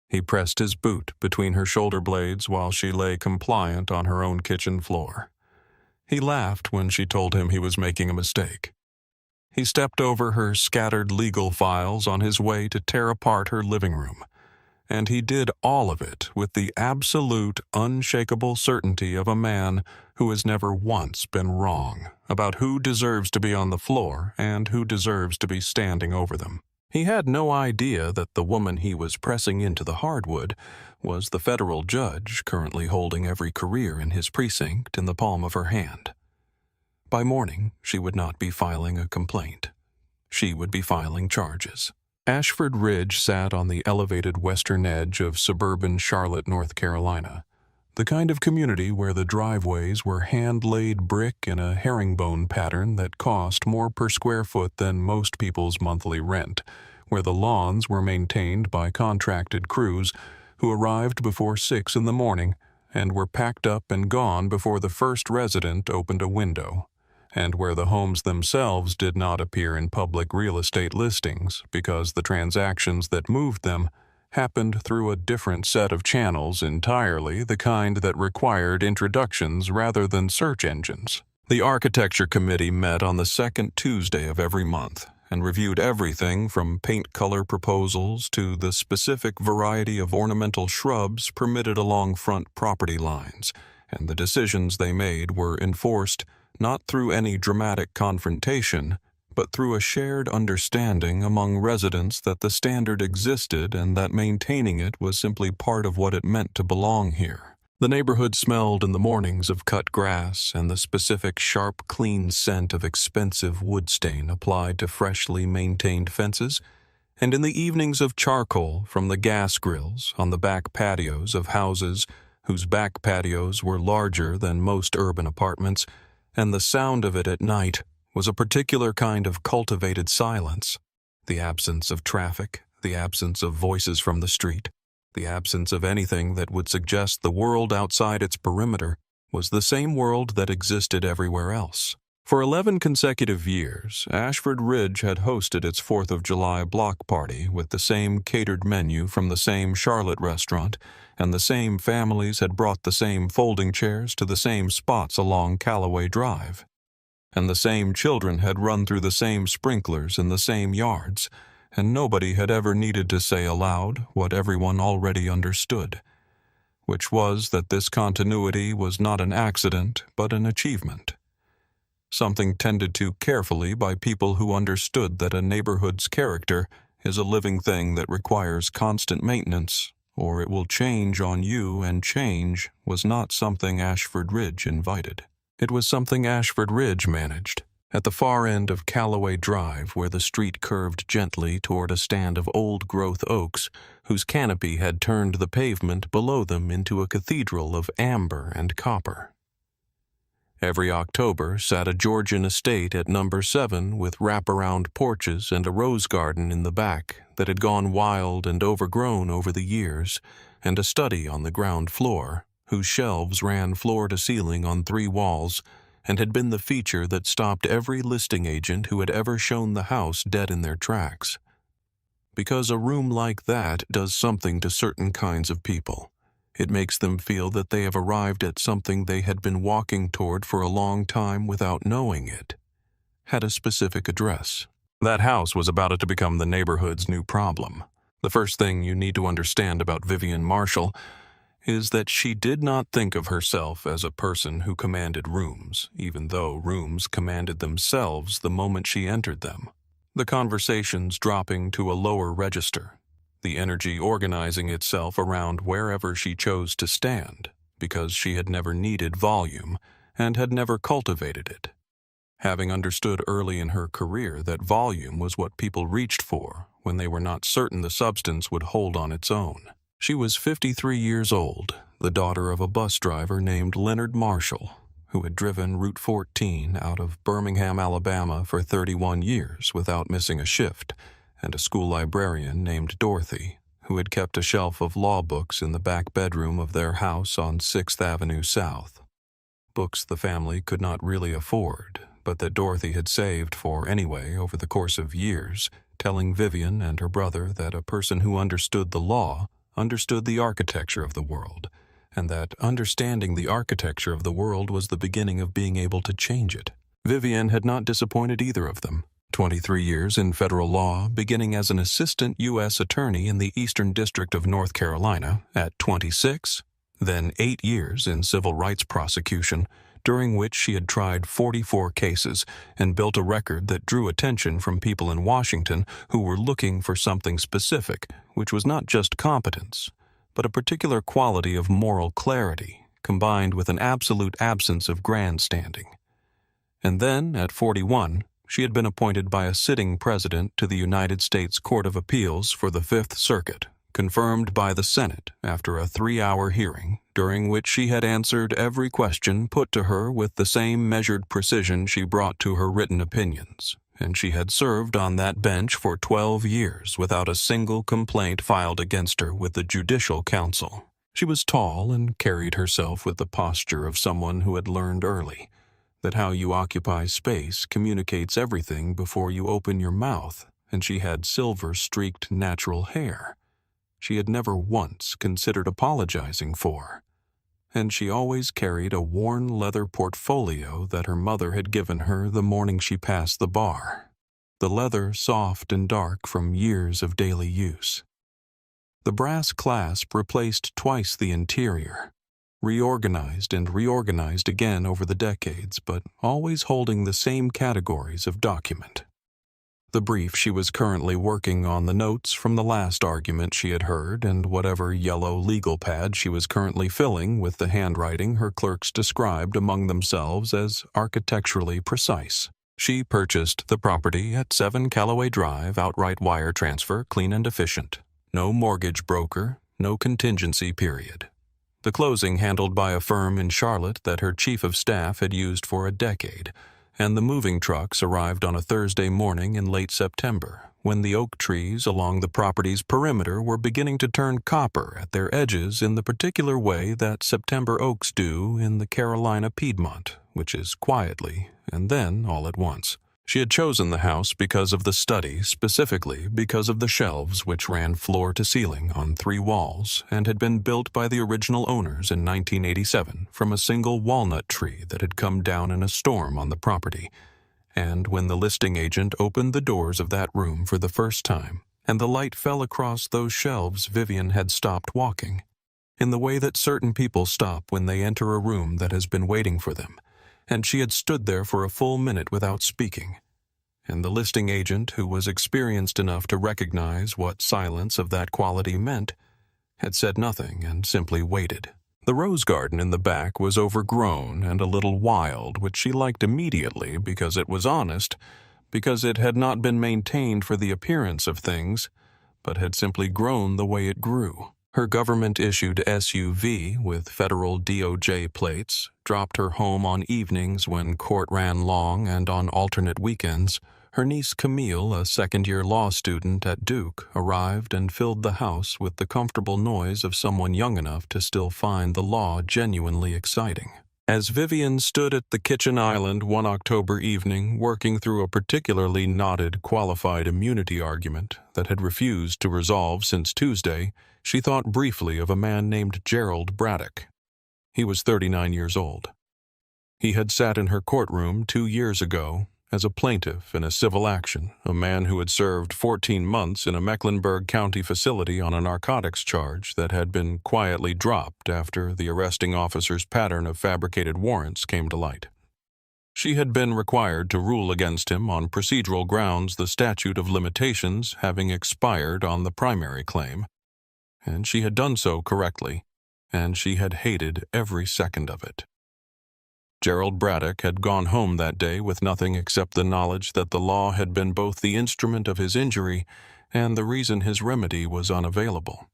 He pressed his boot between her shoulder blades while she lay compliant on her own kitchen floor. He laughed when she told him he was making a mistake. He stepped over her scattered legal files on his way to tear apart her living room, and he did all of it with the absolute, unshakable certainty of a man who has never once been wrong about who deserves to be on the floor and who deserves to be standing over them. He had no idea that the woman he was pressing into the hardwood was the federal judge currently holding every career in his precinct in the palm of her hand. By morning, she would not be filing a complaint. She would be filing charges. Ashford Ridge sat on the elevated western edge of suburban Charlotte, North Carolina, the kind of community where the driveways were hand-laid brick in a herringbone pattern that cost more per square foot than most people's monthly rent, where the lawns were maintained by contracted crews who arrived before 6 in the morning and were packed up and gone before the first resident opened a window, and where the homes themselves did not appear in public real estate listings because the transactions that moved them happened through a different set of channels entirely, the kind that required introductions rather than search engines. The architecture committee met on the second Tuesday of every month and reviewed everything from paint color proposals to the specific variety of ornamental shrubs permitted along front property lines, and the decisions they made were enforced not through any dramatic confrontation, but through a shared understanding among residents that the standard existed and that maintaining it was simply part of what it meant to belong here. The neighborhood smelled in the mornings of cut grass and the specific sharp, clean scent of expensive wood stain applied to freshly maintained fences, and in the evenings of charcoal from the gas grills on the back patios of houses whose back patios were larger than most urban apartments, and the sound of it at night was a particular kind of cultivated silence, the absence of traffic, the absence of voices from the street, the absence of anything that would suggest the world outside its perimeter was the same world that existed everywhere else. For 11 consecutive years, Ashford Ridge had hosted its 4th of July block party with the same catered menu from the same Charlotte restaurant, and the same families had brought the same folding chairs to the same spots along Callaway Drive. And the same children had run through the same sprinklers in the same yards, and nobody had ever needed to say aloud what everyone already understood, which was that this continuity was not an accident but an achievement, something tended to carefully by people who understood that a neighborhood's character is a living thing that requires constant maintenance, or it will change on you, and change was not something Ashford Ridge invited. It was something Ashford Ridge managed. At the far end of Callaway Drive, where the street curved gently toward a stand of old-growth oaks whose canopy had turned the pavement below them into a cathedral of amber and copper. Every October sat a Georgian estate at number 7 with wraparound porches and a rose garden in the back that had gone wild and overgrown over the years, and a study on the ground floor, whose shelves ran floor to ceiling on 3 walls, and had been the feature that stopped every listing agent who had ever shown the house dead in their tracks. Because a room like that does something to certain kinds of people. It makes them feel that they have arrived at something they had been walking toward for a long time without knowing it. Had a specific address. That house was about to become the neighborhood's new problem. The first thing you need to understand about Vivian Marshall is that she did not think of herself as a person who commanded rooms, even though rooms commanded themselves the moment she entered them. The conversations dropping to a lower register, the energy organizing itself around wherever she chose to stand, because she had never needed volume and had never cultivated it. Having understood early in her career that volume was what people reached for when they were not certain the substance would hold on its own. She was 53 years old, the daughter of a bus driver named Leonard Marshall, who had driven Route 14 out of Birmingham, Alabama for 31 years without missing a shift, and a school librarian named Dorothy, who had kept a shelf of law books in the back bedroom of their house on 6th Avenue South. Books the family could not really afford, but that Dorothy had saved for anyway over the course of years, telling Vivian and her brother that a person who understood the law understood the architecture of the world, and that understanding the architecture of the world was the beginning of being able to change it. Vivian had not disappointed either of them. 23 years in federal law, beginning as an assistant U.S. attorney in the Eastern District of North Carolina at 26, then 8 years in civil rights prosecution, during which she had tried 44 cases and built a record that drew attention from people in Washington who were looking for something specific, which was not just competence, but a particular quality of moral clarity, combined with an absolute absence of grandstanding. And then, at 41, she had been appointed by a sitting president to the United States Court of Appeals for the Fifth Circuit, confirmed by the Senate after a 3-hour hearing, during which she had answered every question put to her with the same measured precision she brought to her written opinions, and she had served on that bench for 12 years without a single complaint filed against her with the Judicial Council. She was tall and carried herself with the posture of someone who had learned early that how you occupy space communicates everything before you open your mouth, and she had silver-streaked natural hair she had never once considered apologizing for, and she always carried a worn leather portfolio that her mother had given her the morning she passed the bar, the leather soft and dark from years of daily use. The brass clasp replaced twice the interior, reorganized and reorganized again over the decades, but always holding the same categories of document. The brief she was currently working on, the notes from the last argument she had heard, and whatever yellow legal pad she was currently filling with the handwriting her clerks described among themselves as architecturally precise. She purchased the property at 7 Callaway Drive, outright wire transfer, clean and efficient. No mortgage broker, no contingency period. The closing handled by a firm in Charlotte that her chief of staff had used for a decade, and the moving trucks arrived on a Thursday morning in late September, when the oak trees along the property's perimeter were beginning to turn copper at their edges in the particular way that September oaks do in the Carolina Piedmont, which is quietly, and then all at once. She had chosen the house because of the study, specifically because of the shelves which ran floor to ceiling on 3 walls and had been built by the original owners in 1987 from a single walnut tree that had come down in a storm on the property. And when the listing agent opened the doors of that room for the first time, and the light fell across those shelves, Vivian had stopped walking, in the way that certain people stop when they enter a room that has been waiting for them, and she had stood there for a full minute without speaking. And the listing agent, who was experienced enough to recognize what silence of that quality meant, had said nothing and simply waited. The rose garden in the back was overgrown and a little wild, which she liked immediately because it was honest, because it had not been maintained for the appearance of things, but had simply grown the way it grew. Her government-issued SUV with federal DOJ plates dropped her home on evenings when court ran long and on alternate weekends. Her niece Camille, a second-year law student at Duke, arrived and filled the house with the comfortable noise of someone young enough to still find the law genuinely exciting. As Vivian stood at the kitchen island one October evening working through a particularly knotted qualified immunity argument that had refused to resolve since Tuesday, she thought briefly of a man named Gerald Braddock. He was 39 years old. He had sat in her courtroom 2 years ago as a plaintiff in a civil action, a man who had served 14 months in a Mecklenburg County facility on a narcotics charge that had been quietly dropped after the arresting officer's pattern of fabricated warrants came to light. She had been required to rule against him on procedural grounds, the statute of limitations having expired on the primary claim, and she had done so correctly, and she had hated every second of it. Gerald Braddock had gone home that day with nothing except the knowledge that the law had been both the instrument of his injury and the reason his remedy was unavailable.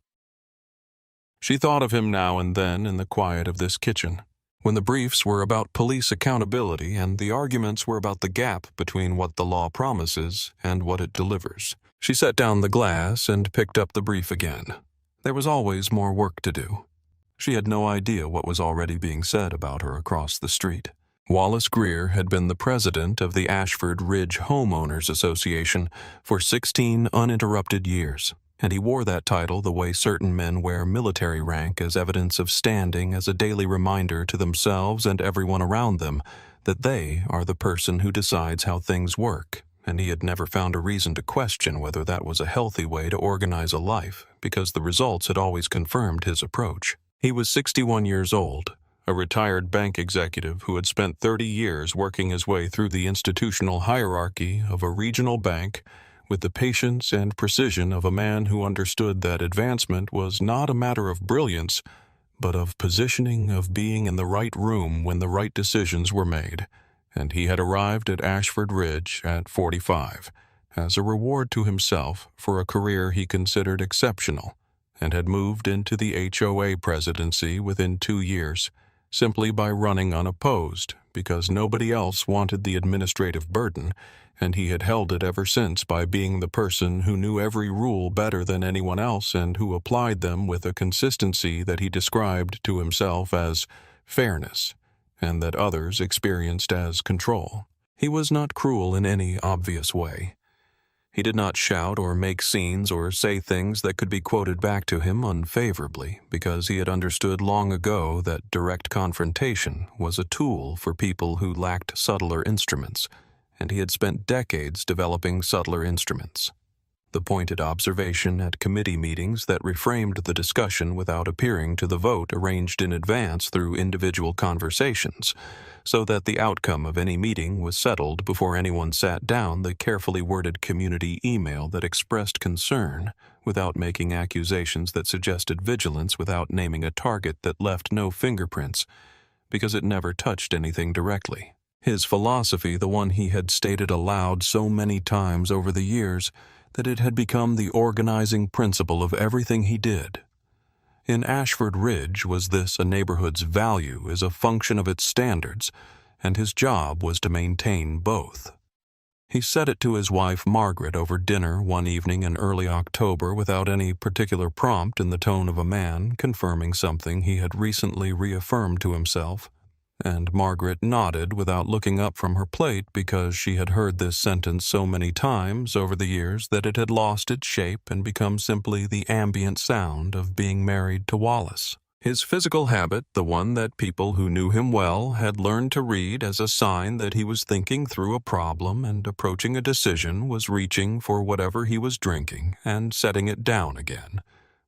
She thought of him now and then in the quiet of this kitchen, when the briefs were about police accountability and the arguments were about the gap between what the law promises and what it delivers. She set down the glass and picked up the brief again. There was always more work to do. She had no idea what was already being said about her across the street. Wallace Greer had been the president of the Ashford Ridge Homeowners Association for 16 uninterrupted years. And he wore that title the way certain men wear military rank as evidence of standing, as a daily reminder to themselves and everyone around them that they are the person who decides how things work, and he had never found a reason to question whether that was a healthy way to organize a life, because the results had always confirmed his approach. He was 61 years old, a retired bank executive who had spent 30 years working his way through the institutional hierarchy of a regional bank with the patience and precision of a man who understood that advancement was not a matter of brilliance, but of positioning, of being in the right room when the right decisions were made. And he had arrived at Ashford Ridge at 45, as a reward to himself for a career he considered exceptional, and had moved into the HOA presidency within 2 years, simply by running unopposed, because nobody else wanted the administrative burden, and he had held it ever since by being the person who knew every rule better than anyone else and who applied them with a consistency that he described to himself as fairness, and that others experienced as control. He was not cruel in any obvious way. He did not shout or make scenes or say things that could be quoted back to him unfavorably, because he had understood long ago that direct confrontation was a tool for people who lacked subtler instruments, and he had spent decades developing subtler instruments. The pointed observation at committee meetings that reframed the discussion without appearing to the vote arranged in advance through individual conversations, so that the outcome of any meeting was settled before anyone sat down the carefully worded community email that expressed concern without making accusations that suggested vigilance, without naming a target that left no fingerprints, because it never touched anything directly. His philosophy, the one he had stated aloud so many times over the years, that it had become the organizing principle of everything he did. In Ashford Ridge was this: a neighborhood's value is a function of its standards, and his job was to maintain both. He said it to his wife Margaret over dinner one evening in early October without any particular prompt, in the tone of a man confirming something he had recently reaffirmed to himself. And Margaret nodded without looking up from her plate, because she had heard this sentence so many times over the years that it had lost its shape and become simply the ambient sound of being married to Wallace. His physical habit, the one that people who knew him well had learned to read as a sign that he was thinking through a problem and approaching a decision, was reaching for whatever he was drinking and setting it down again,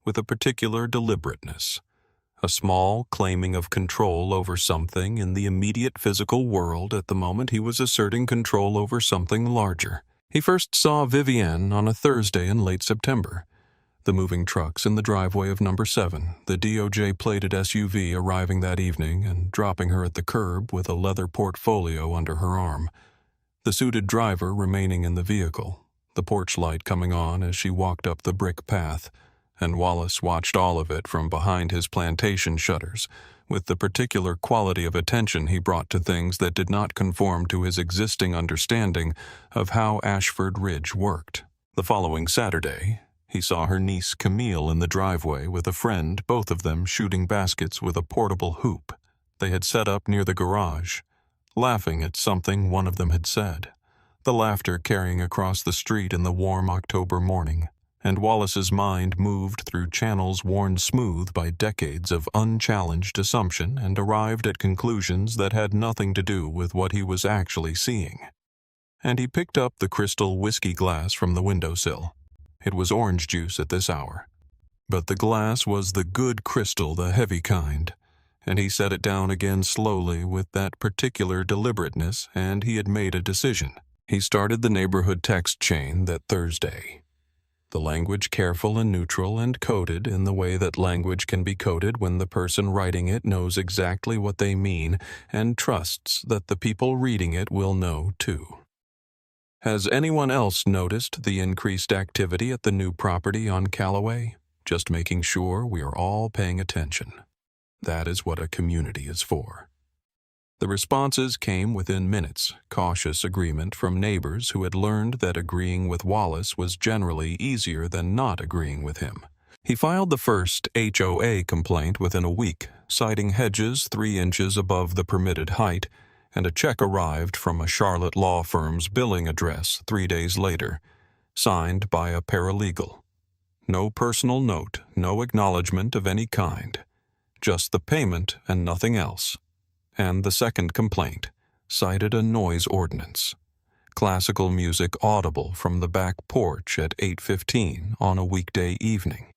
with a particular deliberateness. A small claiming of control over something in the immediate physical world at the moment he was asserting control over something larger. He first saw Vivienne on a Thursday in late September. The moving trucks in the driveway of number 7, the DOJ-plated SUV arriving that evening and dropping her at the curb with a leather portfolio under her arm. The suited driver remaining in the vehicle, the porch light coming on as she walked up the brick path, and Wallace watched all of it from behind his plantation shutters, with the particular quality of attention he brought to things that did not conform to his existing understanding of how Ashford Ridge worked. The following Saturday, he saw her niece Camille in the driveway with a friend, both of them shooting baskets with a portable hoop they had set up near the garage, laughing at something one of them had said, the laughter carrying across the street in the warm October morning. And Wallace's mind moved through channels worn smooth by decades of unchallenged assumption and arrived at conclusions that had nothing to do with what he was actually seeing. And he picked up the crystal whiskey glass from the windowsill. It was orange juice at this hour, but the glass was the good crystal, the heavy kind, and he set it down again slowly with that particular deliberateness, and he had made a decision. He started the neighborhood text chain that Thursday. The language careful and neutral and coded in the way that language can be coded when the person writing it knows exactly what they mean and trusts that the people reading it will know too. Has anyone else noticed the increased activity at the new property on Callaway? Just making sure we are all paying attention. That is what a community is for. The responses came within minutes, cautious agreement from neighbors who had learned that agreeing with Wallace was generally easier than not agreeing with him. He filed the first HOA complaint within a week, citing hedges 3 inches above the permitted height, and a check arrived from a Charlotte law firm's billing address 3 days later, signed by a paralegal. No personal note, no acknowledgement of any kind. Just the payment and nothing else. And the second complaint cited a noise ordinance. Classical music audible from the back porch at 8:15 on a weekday evening.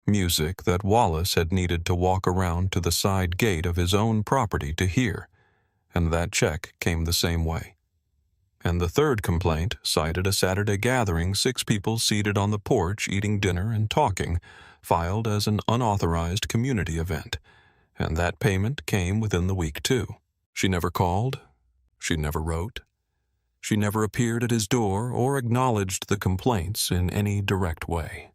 Music that Wallace had needed to walk around to the side gate of his own property to hear, and that check came the same way. And the third complaint cited a Saturday gathering, 6 people seated on the porch eating dinner and talking, filed as an unauthorized community event, and that payment came within the week too. She never called. She never wrote. She never appeared at his door or acknowledged the complaints in any direct way.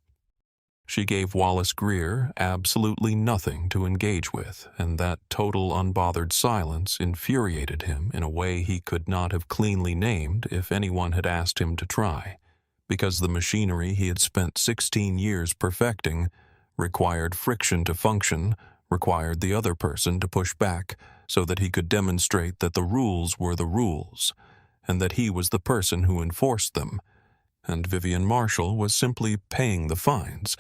She gave Wallace Greer absolutely nothing to engage with, and that total unbothered silence infuriated him in a way he could not have cleanly named if anyone had asked him to try, because the machinery he had spent 16 years perfecting required friction to function, required the other person to push back so that he could demonstrate that the rules were the rules, and that he was the person who enforced them, and Vivian Marshall was simply paying the fines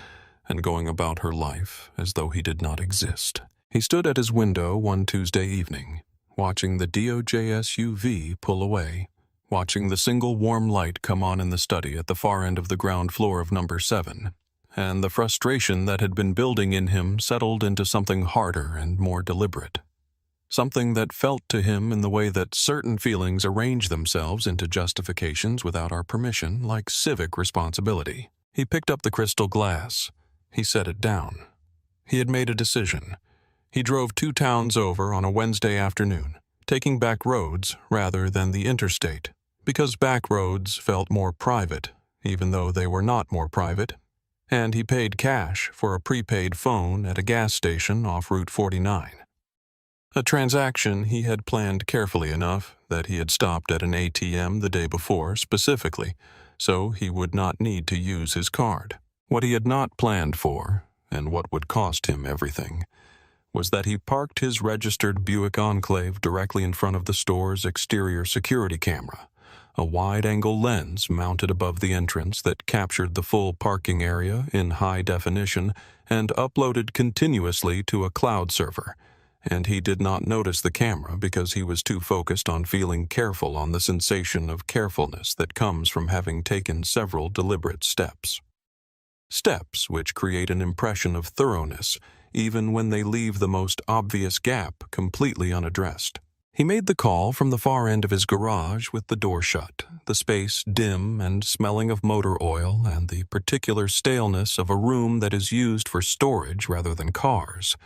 and going about her life as though he did not exist. He stood at his window one Tuesday evening, watching the DOJ SUV pull away, watching the single warm light come on in the study at the far end of the ground floor of number 7, and the frustration that had been building in him settled into something harder and more deliberate. Something that felt to him in the way that certain feelings arrange themselves into justifications without our permission, like civic responsibility. He picked up the crystal glass. He set it down. He had made a decision. He drove 2 towns over on a Wednesday afternoon, taking back roads rather than the interstate, because back roads felt more private, even though they were not more private. And he paid cash for a prepaid phone at a gas station off Route 49. A transaction he had planned carefully enough that he had stopped at an ATM the day before specifically, so he would not need to use his card. What he had not planned for, and what would cost him everything, was that he parked his registered Buick Enclave directly in front of the store's exterior security camera, a wide-angle lens mounted above the entrance that captured the full parking area in high definition and uploaded continuously to a cloud server, and he did not notice the camera because he was too focused on feeling careful on the sensation of carefulness that comes from having taken several deliberate steps. Steps which create an impression of thoroughness, even when they leave the most obvious gap completely unaddressed. He made the call from the far end of his garage with the door shut, the space dim and smelling of motor oil and the particular staleness of a room that is used for storage rather than cars.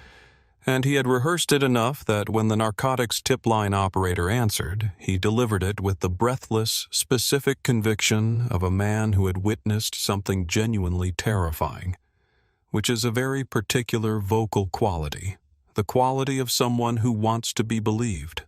And he had rehearsed it enough that when the narcotics tip line operator answered, he delivered it with the breathless, specific conviction of a man who had witnessed something genuinely terrifying, which is a very particular vocal quality, the quality of someone who wants to be believed.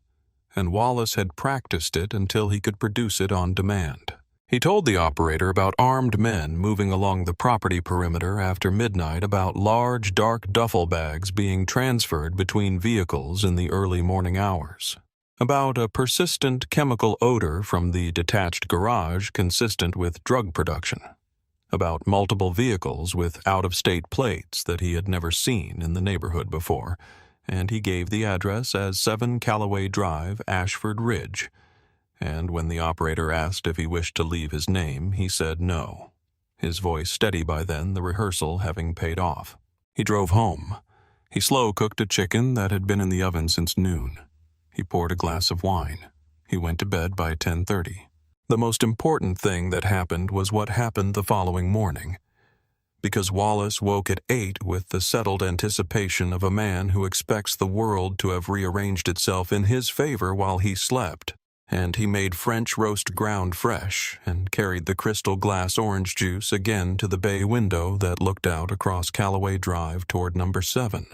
And Wallace had practiced it until he could produce it on demand. He told the operator about armed men moving along the property perimeter after midnight, about large, dark duffel bags being transferred between vehicles in the early morning hours, about a persistent chemical odor from the detached garage consistent with drug production, about multiple vehicles with out-of-state plates that he had never seen in the neighborhood before, and he gave the address as 7 Callaway Drive, Ashford Ridge. And when the operator asked if he wished to leave his name, he said no, his voice steady by then, the rehearsal having paid off. He drove home. He slow-cooked a chicken that had been in the oven since noon. He poured a glass of wine. He went to bed by 10:30. The most important thing that happened was what happened the following morning, because Wallace woke at 8 with the settled anticipation of a man who expects the world to have rearranged itself in his favor while he slept. And he made French roast ground fresh and carried the crystal glass orange juice again to the bay window that looked out across Callaway Drive toward number 7.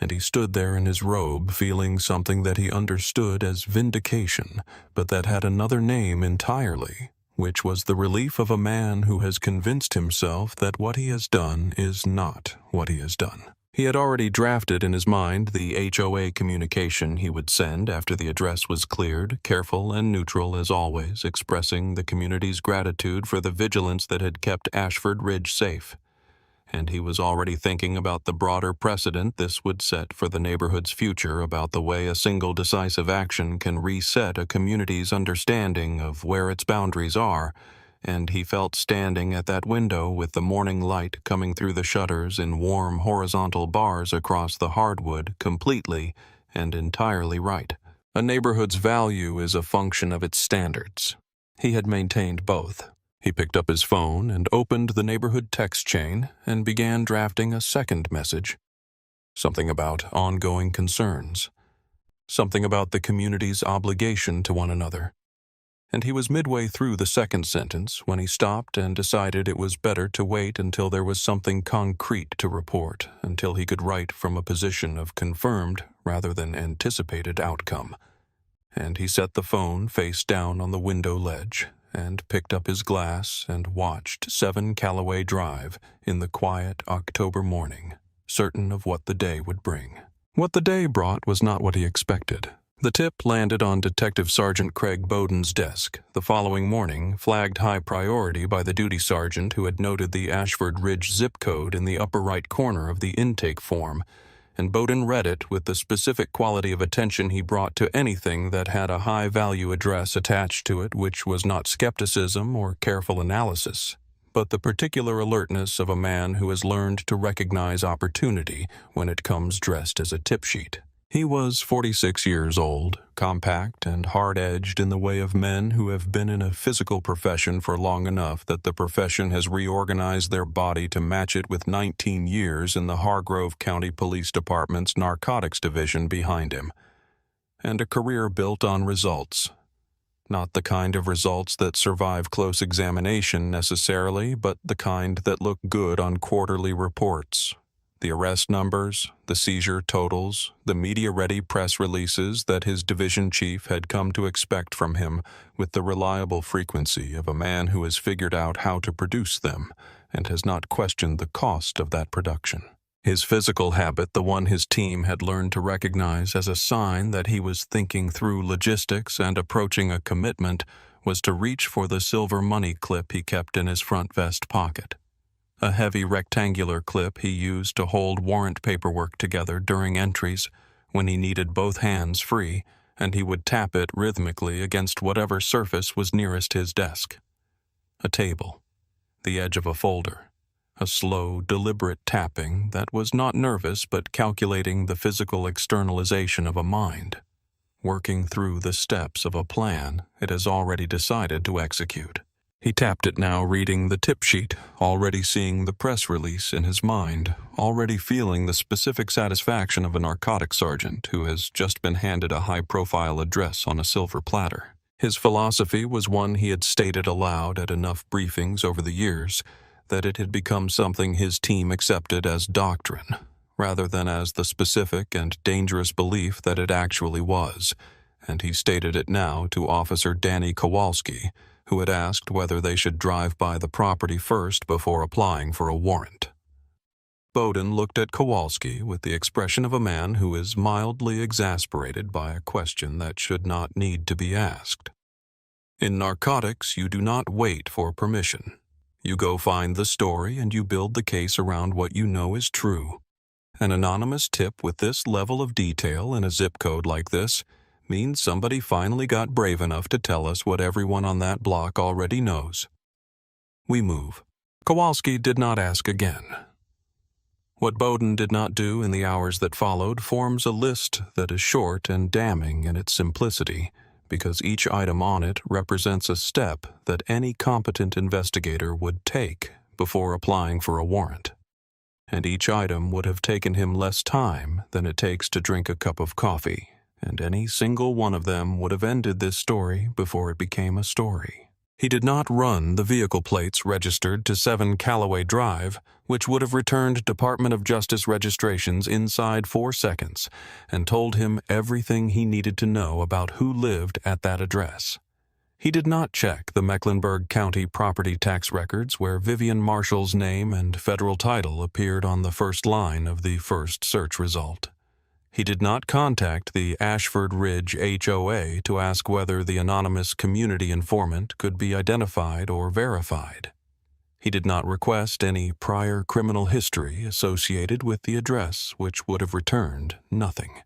And he stood there in his robe feeling something that he understood as vindication, but that had another name entirely, which was the relief of a man who has convinced himself that what he has done is not what he has done. He had already drafted in his mind the HOA communication he would send after the address was cleared, careful and neutral as always, expressing the community's gratitude for the vigilance that had kept Ashford Ridge safe. and he was already thinking about the broader precedent this would set for the neighborhood's future about the way a single decisive action can reset a community's understanding of where its boundaries are, and he felt standing at that window with the morning light coming through the shutters in warm horizontal bars across the hardwood completely and entirely right. A neighborhood's value is a function of its standards. He had maintained both. He picked up his phone and opened the neighborhood text chain and began drafting a second message. Something about ongoing concerns. Something about the community's obligation to one another. And he was midway through the second sentence when he stopped and decided it was better to wait until there was something concrete to report, until he could write from a position of confirmed rather than anticipated outcome. And he set the phone face down on the window ledge and picked up his glass and watched 7 Callaway Drive in the quiet October morning, certain of what the day would bring. What the day brought was not what he expected. The tip landed on Detective Sergeant Craig Bowden's desk the following morning, flagged high priority by the duty sergeant who had noted the Ashford Ridge zip code in the upper right corner of the intake form, and Bowden read it with the specific quality of attention he brought to anything that had a high-value address attached to it, which was not skepticism or careful analysis, but the particular alertness of a man who has learned to recognize opportunity when it comes dressed as a tip sheet. He was 46 years old, compact and hard-edged in the way of men who have been in a physical profession for long enough that the profession has reorganized their body to match it with 19 years in the Hargrove County Police Department's Narcotics Division behind him, and a career built on results. Not the kind of results that survive close examination necessarily, but the kind that look good on quarterly reports. The arrest numbers, the seizure totals, the media-ready press releases that his division chief had come to expect from him with the reliable frequency of a man who has figured out how to produce them and has not questioned the cost of that production. His physical habit, the one his team had learned to recognize as a sign that he was thinking through logistics and approaching a commitment, was to reach for the silver money clip he kept in his front vest pocket. A heavy rectangular clip he used to hold warrant paperwork together during entries when he needed both hands free, and he would tap it rhythmically against whatever surface was nearest his desk. A table, the edge of a folder, a slow, deliberate tapping that was not nervous but calculating the physical externalization of a mind, working through the steps of a plan it has already decided to execute. He tapped it now, reading the tip sheet, already seeing the press release in his mind, already feeling the specific satisfaction of a narcotics sergeant who has just been handed a high-profile address on a silver platter. His philosophy was one he had stated aloud at enough briefings over the years that it had become something his team accepted as doctrine, rather than as the specific and dangerous belief that it actually was, and he stated it now to Officer Danny Kowalski, who had asked whether they should drive by the property first before applying for a warrant. Bowden looked at Kowalski with the expression of a man who is mildly exasperated by a question that should not need to be asked. In narcotics, you do not wait for permission. You go find the story and you build the case around what you know is true. An anonymous tip with this level of detail in a zip code like this means somebody finally got brave enough to tell us what everyone on that block already knows. We move. Kowalski did not ask again. What Bowden did not do in the hours that followed forms a list that is short and damning in its simplicity, because each item on it represents a step that any competent investigator would take before applying for a warrant. And each item would have taken him less time than it takes to drink a cup of coffee, and any single one of them would have ended this story before it became a story. He did not run the vehicle plates registered to 7 Callaway Drive, which would have returned Department of Justice registrations inside 4 seconds, and told him everything he needed to know about who lived at that address. He did not check the Mecklenburg County property tax records where Vivian Marshall's name and federal title appeared on the first line of the first search result. He did not contact the Ashford Ridge HOA to ask whether the anonymous community informant could be identified or verified. He did not request any prior criminal history associated with the address, which would have returned nothing.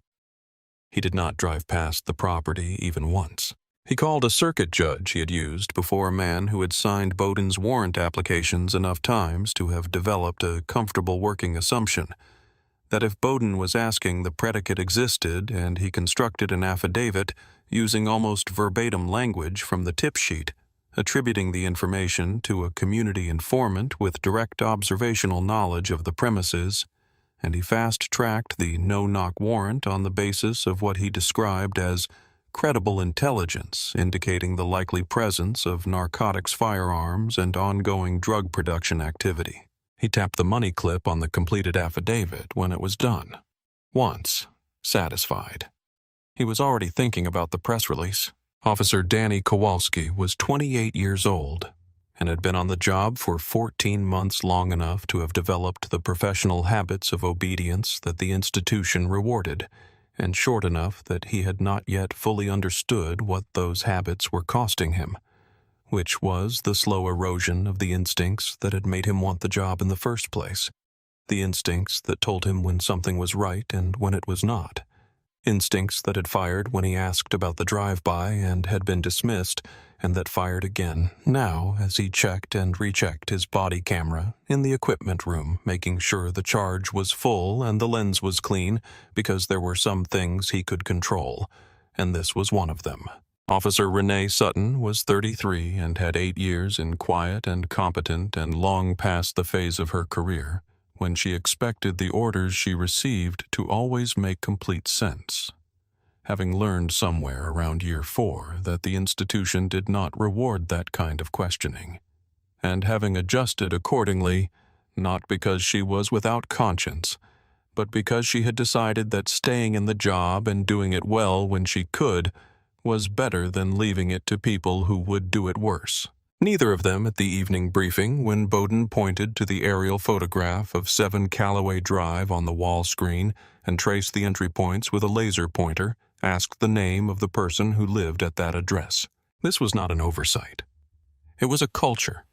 He did not drive past the property even once. He called a circuit judge he had used before a man who had signed Bowden's warrant applications enough times to have developed a comfortable working assumption that if Bowden was asking, the predicate existed, and he constructed an affidavit using almost verbatim language from the tip sheet, attributing the information to a community informant with direct observational knowledge of the premises, and he fast-tracked the no-knock warrant on the basis of what he described as credible intelligence indicating the likely presence of narcotics, firearms, and ongoing drug production activity. He tapped the money clip on the completed affidavit when it was done. Once, satisfied. He was already thinking about the press release. Officer Danny Kowalski was 28 years old and had been on the job for 14 months, long enough to have developed the professional habits of obedience that the institution rewarded, and short enough that he had not yet fully understood what those habits were costing him, which was the slow erosion of the instincts that had made him want the job in the first place, the instincts that told him when something was right and when it was not, instincts that had fired when he asked about the drive-by and had been dismissed, and that fired again now as he checked and rechecked his body camera in the equipment room, making sure the charge was full and the lens was clean, because there were some things he could control, and this was one of them. Officer Renee Sutton was 33 and had 8 years in quiet and competent and long past the phase of her career when she expected the orders she received to always make complete sense, having learned somewhere around year 4 that the institution did not reward that kind of questioning, and having adjusted accordingly, not because she was without conscience, but because she had decided that staying in the job and doing it well when she could was better than leaving it to people who would do it worse. Neither of them at the evening briefing, when Bowden pointed to the aerial photograph of 7 Callaway Drive on the wall screen and traced the entry points with a laser pointer, asked the name of the person who lived at that address. This was not an oversight. It was a culture.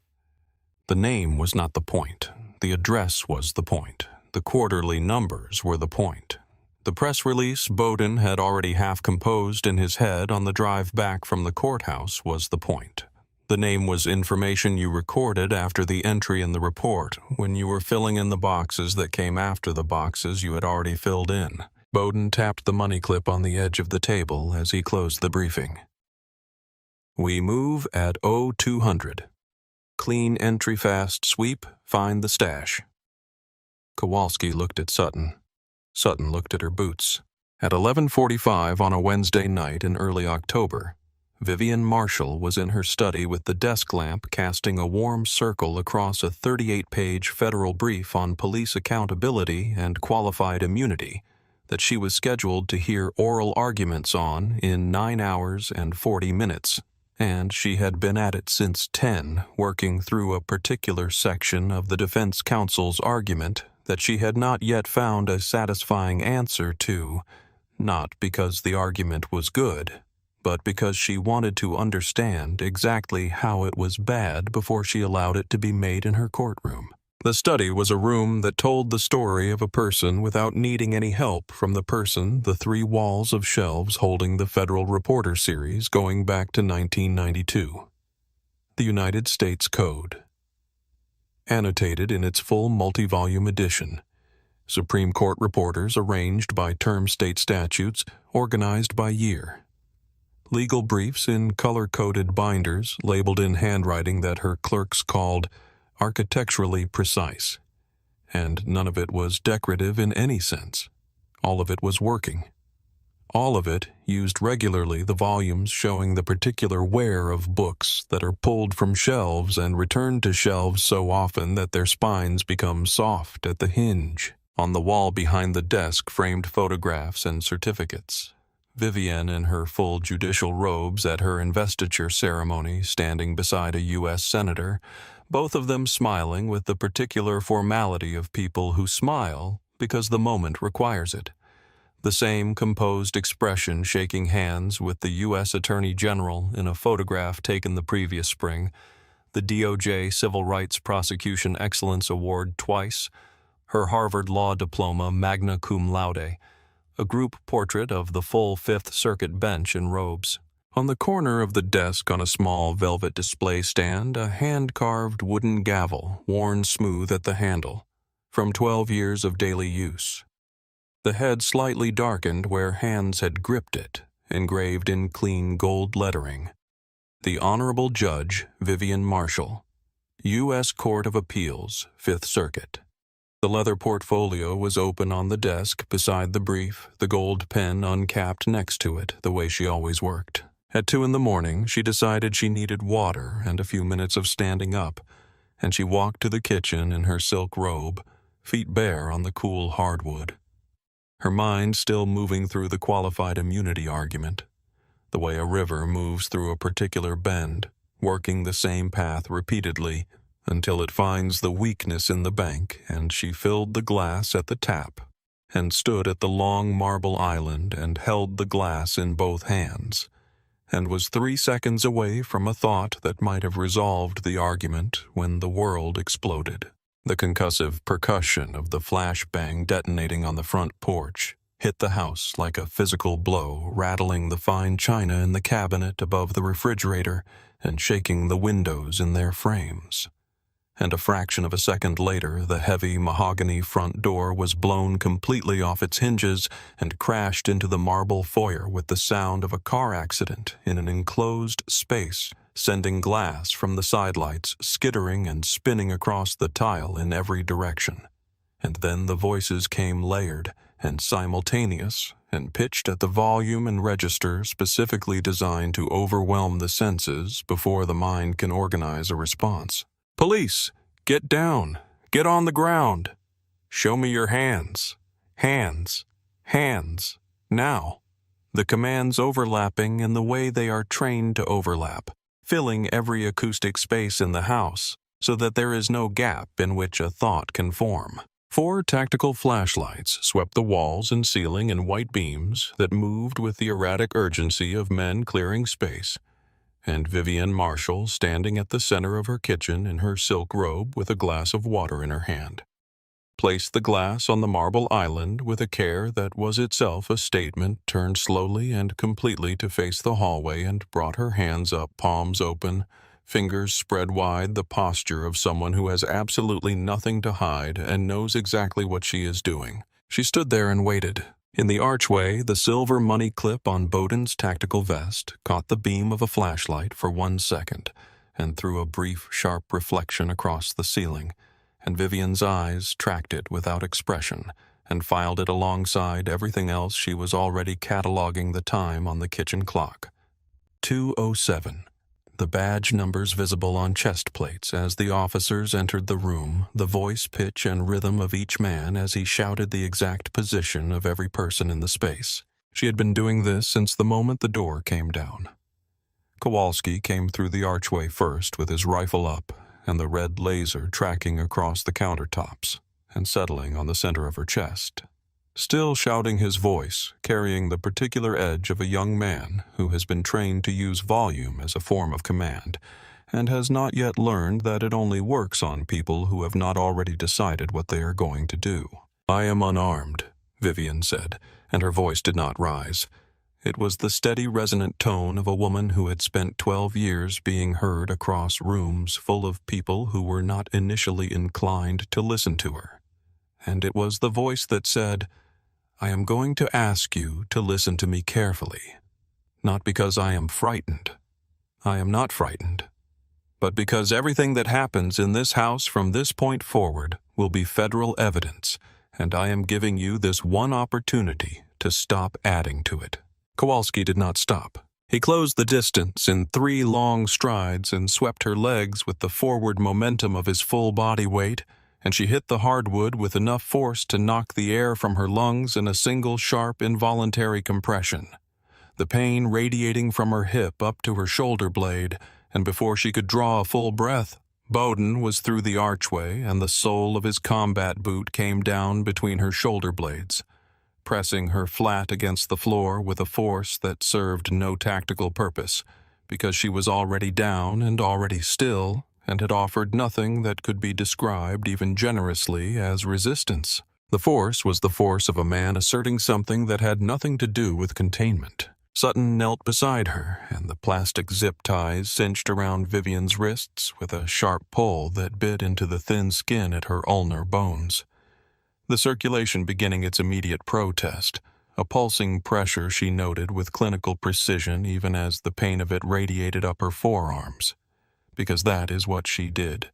The name was not the point. The address was the point. The quarterly numbers were the point. The press release Bowden had already half composed in his head on the drive back from the courthouse was the point. The name was information you recorded after the entry in the report, when you were filling in the boxes that came after the boxes you had already filled in. Bowden tapped the money clip on the edge of the table as he closed the briefing. We move at 0200. Clean entry fast sweep, find the stash. Kowalski looked at Sutton. Sutton looked at her boots. At 11:45 on a Wednesday night in early October, Vivian Marshall was in her study with the desk lamp casting a warm circle across a 38-page federal brief on police accountability and qualified immunity that she was scheduled to hear oral arguments on in 9 hours and 40 minutes, and she had been at it since 10, working through a particular section of the defense counsel's argument that she had not yet found a satisfying answer to, not because the argument was good, but because she wanted to understand exactly how it was bad before she allowed it to be made in her courtroom. The study was a room that told the story of a person without needing any help from the person, the 3 walls of shelves holding the Federal Reporter series going back to 1992. The United States Code. Annotated in its full multi-volume edition. Supreme Court reporters arranged by term state statutes, organized by year. Legal briefs in color-coded binders labeled in handwriting that her clerks called architecturally precise. And none of it was decorative in any sense. All of it was working. All of it used regularly the volumes showing the particular wear of books that are pulled from shelves and returned to shelves so often that their spines become soft at the hinge. On the wall behind the desk framed photographs and certificates. Vivian in her full judicial robes at her investiture ceremony standing beside a U.S. senator, both of them smiling with the particular formality of people who smile because the moment requires it. The same composed expression shaking hands with the U.S. Attorney General in a photograph taken the previous spring, the DOJ Civil Rights Prosecution Excellence Award twice, her Harvard Law diploma magna cum laude, a group portrait of the full Fifth Circuit bench in robes. On the corner of the desk on a small velvet display stand, a hand-carved wooden gavel, worn smooth at the handle, from 12 years of daily use. The head slightly darkened where hands had gripped it, engraved in clean gold lettering. The Honorable Judge Vivian Marshall, U.S. Court of Appeals, Fifth Circuit. The leather portfolio was open on the desk beside the brief, the gold pen uncapped next to it, the way she always worked. At 2 a.m, she decided she needed water and a few minutes of standing up, and she walked to the kitchen in her silk robe, feet bare on the cool hardwood. Her mind still moving through the qualified immunity argument, the way a river moves through a particular bend, working the same path repeatedly until it finds the weakness in the bank, and she filled the glass at the tap and stood at the long marble island and held the glass in both hands, and was 3 seconds away from a thought that might have resolved the argument when the world exploded. The concussive percussion of the flashbang detonating on the front porch hit the house like a physical blow, rattling the fine china in the cabinet above the refrigerator and shaking the windows in their frames. And a fraction of a second later, the heavy mahogany front door was blown completely off its hinges and crashed into the marble foyer with the sound of a car accident in an enclosed space, sending glass from the sidelights skittering and spinning across the tile in every direction. And then the voices came layered and simultaneous and pitched at the volume and register specifically designed to overwhelm the senses before the mind can organize a response. Police, get down, get on the ground. Show me your hands, hands, hands, now. The commands overlapping in the way they are trained to overlap, filling every acoustic space in the house so that there is no gap in which a thought can form. 4 tactical flashlights swept the walls and ceiling in white beams that moved with the erratic urgency of men clearing space, and Vivian Marshall standing at the center of her kitchen in her silk robe with a glass of water in her hand. Placed the glass on the marble island with a care that was itself a statement, turned slowly and completely to face the hallway and brought her hands up, palms open, fingers spread wide, the posture of someone who has absolutely nothing to hide and knows exactly what she is doing. She stood there and waited. In the archway, the silver money clip on Bowden's tactical vest caught the beam of a flashlight for 1 second and threw a brief, sharp reflection across the ceiling, and Vivian's eyes tracked it without expression and filed it alongside everything else she was already cataloging the time on the kitchen clock. 2:07. The badge numbers visible on chest plates as the officers entered the room, the voice pitch and rhythm of each man as he shouted the exact position of every person in the space. She had been doing this since the moment the door came down. Kowalski came through the archway first with his rifle up and the red laser tracking across the countertops and settling on the center of her chest. Still shouting his voice, carrying the particular edge of a young man who has been trained to use volume as a form of command, and has not yet learned that it only works on people who have not already decided what they are going to do. "I am unarmed," Vivian said, and her voice did not rise. It was the steady, resonant tone of a woman who had spent 12 years being heard across rooms full of people who were not initially inclined to listen to her. And it was the voice that said, "I am going to ask you to listen to me carefully, not because I am frightened. I am not frightened, but because everything that happens in this house from this point forward will be federal evidence, and I am giving you this one opportunity to stop adding to it." Kowalski did not stop. He closed the distance in 3 long strides and swept her legs with the forward momentum of his full body weight, and she hit the hardwood with enough force to knock the air from her lungs in a single sharp, involuntary compression. The pain radiating from her hip up to her shoulder blade, and before she could draw a full breath, Bowden was through the archway and the sole of his combat boot came down between her shoulder blades, pressing her flat against the floor with a force that served no tactical purpose, because she was already down and already still, and had offered nothing that could be described even generously as resistance. The force was the force of a man asserting something that had nothing to do with containment. Sutton knelt beside her, and the plastic zip ties cinched around Vivian's wrists with a sharp pull that bit into the thin skin at her ulnar bones. The circulation beginning its immediate protest, a pulsing pressure she noted with clinical precision even as the pain of it radiated up her forearms. Because that is what she did.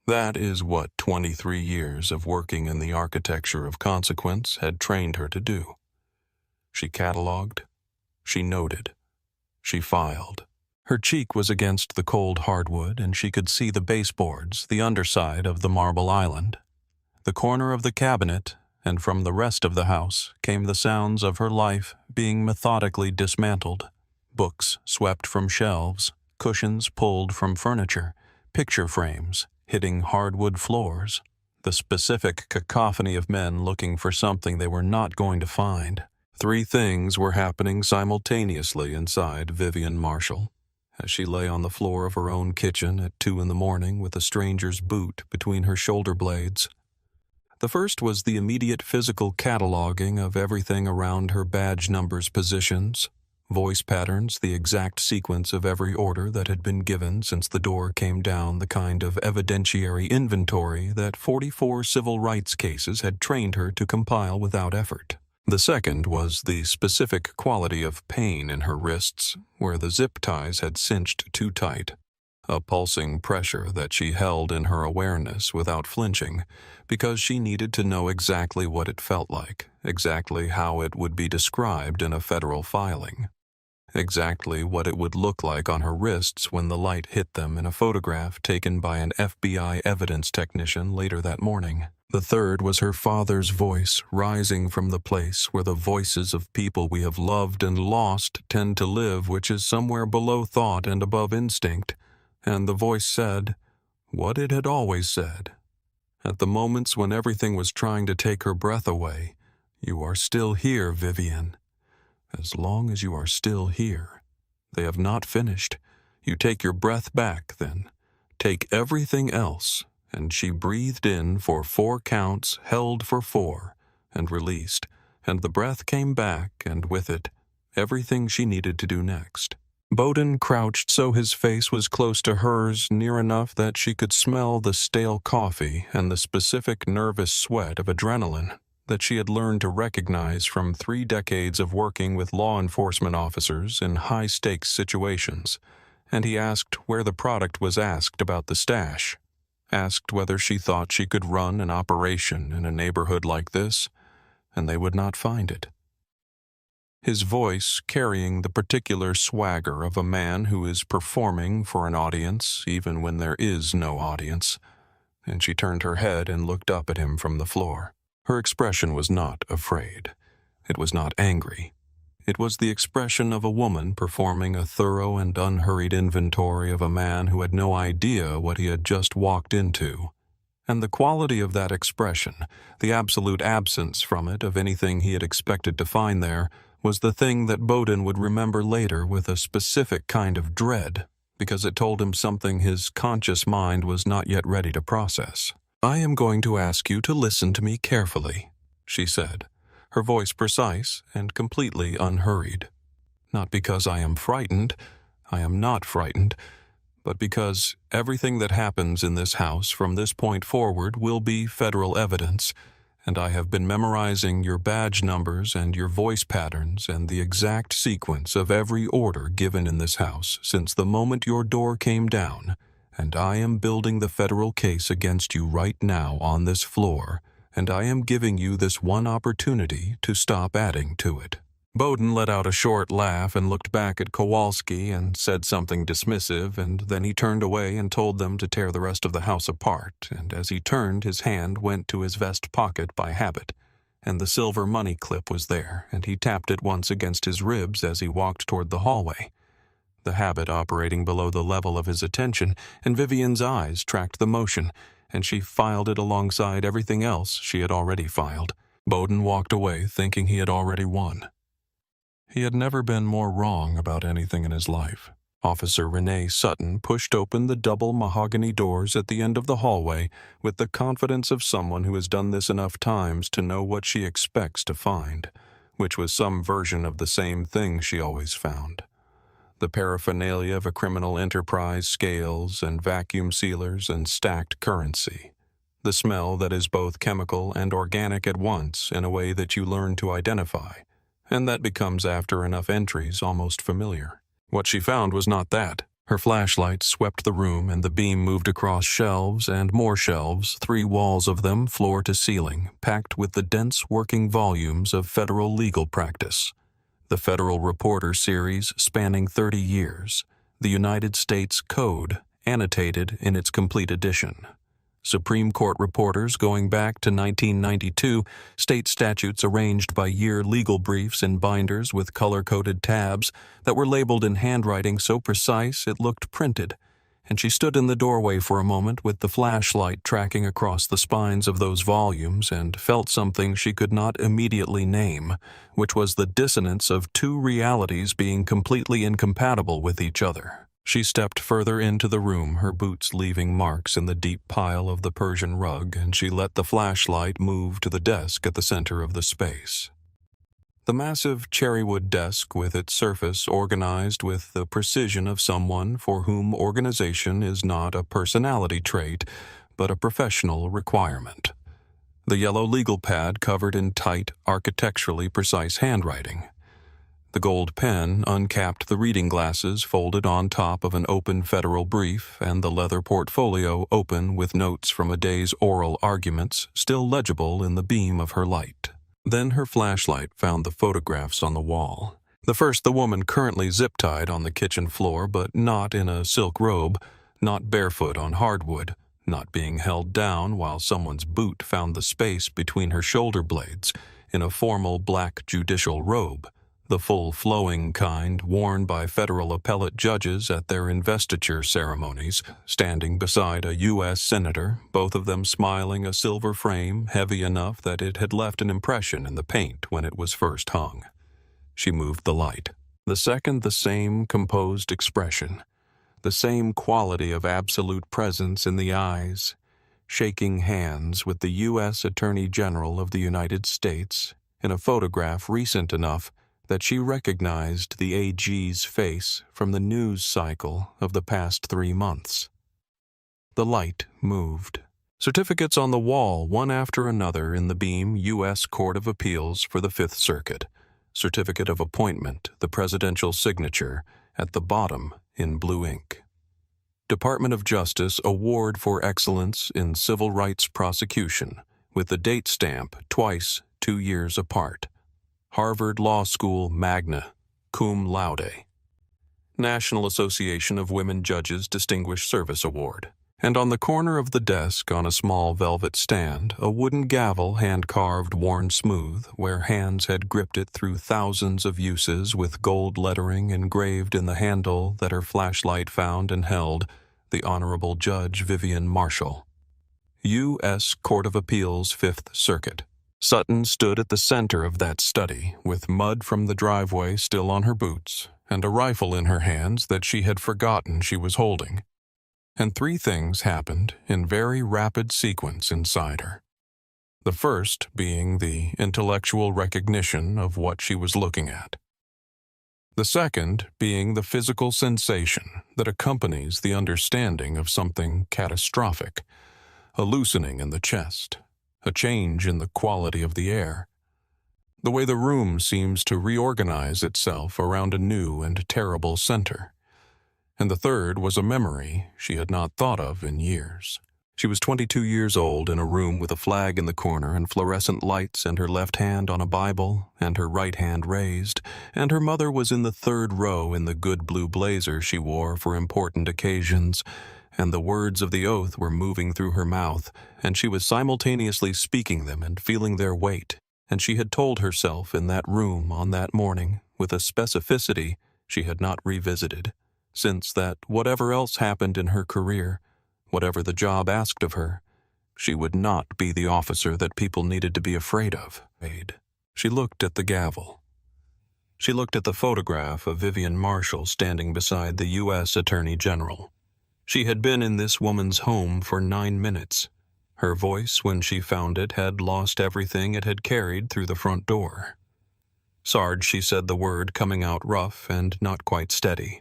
That is what 23 years of working in the architecture of consequence had trained her to do. She catalogued. She noted. She filed. Her cheek was against the cold hardwood, and she could see the baseboards, the underside of the marble island. The corner of the cabinet, and from the rest of the house came the sounds of her life being methodically dismantled. Books swept from shelves, cushions pulled from furniture, picture frames hitting hardwood floors, the specific cacophony of men looking for something they were not going to find. 3 things were happening simultaneously inside Vivian Marshall, as she lay on the floor of her own kitchen at 2 a.m. with a stranger's boot between her shoulder blades. The first was the immediate physical cataloging of everything around her badge numbers, positions, voice patterns, the exact sequence of every order that had been given since the door came down, the kind of evidentiary inventory that 44 civil rights cases had trained her to compile without effort. The second was the specific quality of pain in her wrists, where the zip ties had cinched too tight. A pulsing pressure that she held in her awareness without flinching, because she needed to know exactly what it felt like, exactly how it would be described in a federal filing, exactly what it would look like on her wrists when the light hit them in a photograph taken by an FBI evidence technician later that morning. The third was her father's voice rising from the place where the voices of people we have loved and lost tend to live, which is somewhere below thought and above instinct. And the voice said what it had always said. At the moments when everything was trying to take her breath away, "You are still here, Vivian. As long as you are still here. They have not finished. You take your breath back, then. Take everything else." And she breathed in for 4 counts, held for 4, and released, and the breath came back, and with it, everything she needed to do next. Bowden crouched so his face was close to hers, near enough that she could smell the stale coffee and the specific nervous sweat of adrenaline that she had learned to recognize from 3 decades of working with law enforcement officers in high-stakes situations, and he asked where the product was, asked about the stash, asked whether she thought she could run an operation in a neighborhood like this, and they would not find it. His voice carrying the particular swagger of a man who is performing for an audience even when there is no audience, and she turned her head and looked up at him from the floor. Her expression was not afraid. It was not angry. It was the expression of a woman performing a thorough and unhurried inventory of a man who had no idea what he had just walked into. And the quality of that expression, the absolute absence from it of anything he had expected to find there, was the thing that Bowden would remember later with a specific kind of dread, because it told him something his conscious mind was not yet ready to process. "I am going to ask you to listen to me carefully," she said, her voice precise and completely unhurried. "Not because I am frightened, I am not frightened, but because everything that happens in this house from this point forward will be federal evidence, and I have been memorizing your badge numbers and your voice patterns and the exact sequence of every order given in this house since the moment your door came down, and I am building the federal case against you right now on this floor, and I am giving you this one opportunity to stop adding to it." Bowden let out a short laugh and looked back at Kowalski and said something dismissive, and then he turned away and told them to tear the rest of the house apart, and as he turned, his hand went to his vest pocket by habit, and the silver money clip was there, and he tapped it once against his ribs as he walked toward the hallway. The habit operating below the level of his attention, and Vivian's eyes tracked the motion, and she filed it alongside everything else she had already filed. Bowden walked away thinking he had already won. He had never been more wrong about anything in his life. Officer Renee Sutton pushed open the double mahogany doors at the end of the hallway with the confidence of someone who has done this enough times to know what she expects to find, which was some version of the same thing she always found. The paraphernalia of a criminal enterprise, scales and vacuum sealers and stacked currency. The smell that is both chemical and organic at once in a way that you learn to identify, and that becomes after enough entries almost familiar. What she found was not that. Her flashlight swept the room and the beam moved across shelves and more shelves, 3 walls of them floor to ceiling, packed with the dense working volumes of federal legal practice. The Federal Reporter series spanning 30 years, the United States Code, annotated in its complete edition. Supreme Court reporters going back to 1992, state statutes arranged by year legal briefs in binders with color-coded tabs that were labeled in handwriting so precise it looked printed, and she stood in the doorway for a moment with the flashlight tracking across the spines of those volumes and felt something she could not immediately name, which was the dissonance of 2 realities being completely incompatible with each other. She stepped further into the room, her boots leaving marks in the deep pile of the Persian rug, and she let the flashlight move to the desk at the center of the space. The massive cherrywood desk with its surface organized with the precision of someone for whom organization is not a personality trait, but a professional requirement. The yellow legal pad covered in tight, architecturally precise handwriting. The gold pen uncapped the reading glasses folded on top of an open federal brief, and the leather portfolio open with notes from a day's oral arguments still legible in the beam of her light. Then her flashlight found the photographs on the wall. The first, the woman currently zip-tied on the kitchen floor, but not in a silk robe, not barefoot on hardwood, not being held down while someone's boot found the space between her shoulder blades, in a formal black judicial robe, the full flowing kind worn by federal appellate judges at their investiture ceremonies, standing beside a U.S. senator, both of them smiling, a silver frame heavy enough that it had left an impression in the paint when it was first hung. She moved the light. The second, the same composed expression, the same quality of absolute presence in the eyes, shaking hands with the U.S. Attorney General of the United States in a photograph recent enough that she recognized the AG's face from the news cycle of the past 3 months. The light moved. Certificates on the wall, one after another in the beam, U.S. Court of Appeals for the Fifth Circuit. Certificate of appointment, the presidential signature, at the bottom in blue ink. Department of Justice Award for Excellence in Civil Rights Prosecution, with the date stamp twice 2 years apart. Harvard Law School Magna, cum laude. National Association of Women Judges Distinguished Service Award. And on the corner of the desk, on a small velvet stand, a wooden gavel hand-carved, worn smooth, where hands had gripped it through thousands of uses with gold lettering engraved in the handle that her flashlight found and held, the Honorable Judge Vivian Marshall. U.S. Court of Appeals, Fifth Circuit. Sutton stood at the center of that study, with mud from the driveway still on her boots, and a rifle in her hands that she had forgotten she was holding. And 3 things happened in very rapid sequence inside her. The first being the intellectual recognition of what she was looking at. The second being the physical sensation that accompanies the understanding of something catastrophic, a loosening in the chest, a change in the quality of the air, the way the room seems to reorganize itself around a new and terrible center. And the third was a memory she had not thought of in years. She was 22 years old in a room with a flag in the corner and fluorescent lights, and her left hand on a Bible and her right hand raised, and her mother was in the 3rd row in the good blue blazer she wore for important occasions, and the words of the oath were moving through her mouth, and she was simultaneously speaking them and feeling their weight, and she had told herself in that room on that morning, with a specificity she had not revisited, since that whatever else happened in her career, whatever the job asked of her, she would not be the officer that people needed to be afraid of. She looked at the gavel. She looked at the photograph of Vivian Marshall standing beside the U.S. Attorney General. She had been in this woman's home for 9 minutes. Her voice, when she found it, had lost everything it had carried through the front door. "Sarge," she said the word coming out rough and not quite steady.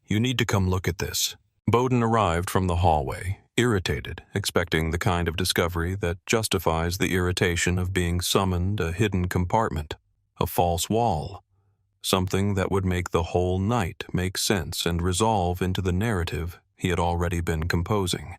"You need to come look at this." Bowden arrived from the hallway, irritated, expecting the kind of discovery that justifies the irritation of being summoned a hidden compartment, a false wall, something that would make the whole night make sense and resolve into the narrative he had already been composing.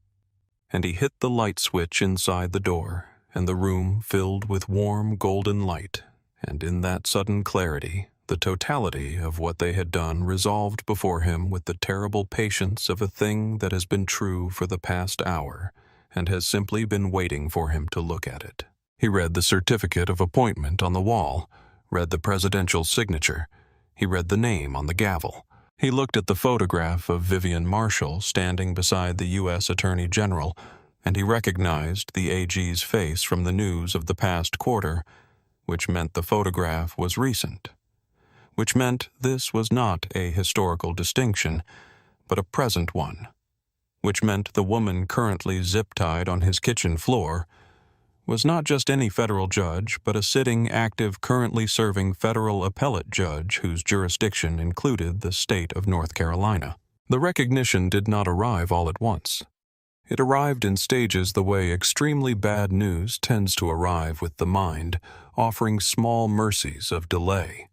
And he hit the light switch inside the door, and the room filled with warm golden light, and in that sudden clarity, the totality of what they had done resolved before him with the terrible patience of a thing that has been true for the past hour and has simply been waiting for him to look at it. He read the certificate of appointment on the wall, read the presidential signature. He read the name on the gavel. He looked at the photograph of Vivian Marshall standing beside the U.S. Attorney General, and he recognized the AG's face from the news of the past quarter, which meant the photograph was recent, which meant this was not a historical distinction, but a present one, which meant the woman currently zip-tied on his kitchen floor was not just any federal judge, but a sitting, active, currently serving federal appellate judge whose jurisdiction included the state of North Carolina. The recognition did not arrive all at once. It arrived in stages the way extremely bad news tends to arrive with the mind, offering small mercies of delay.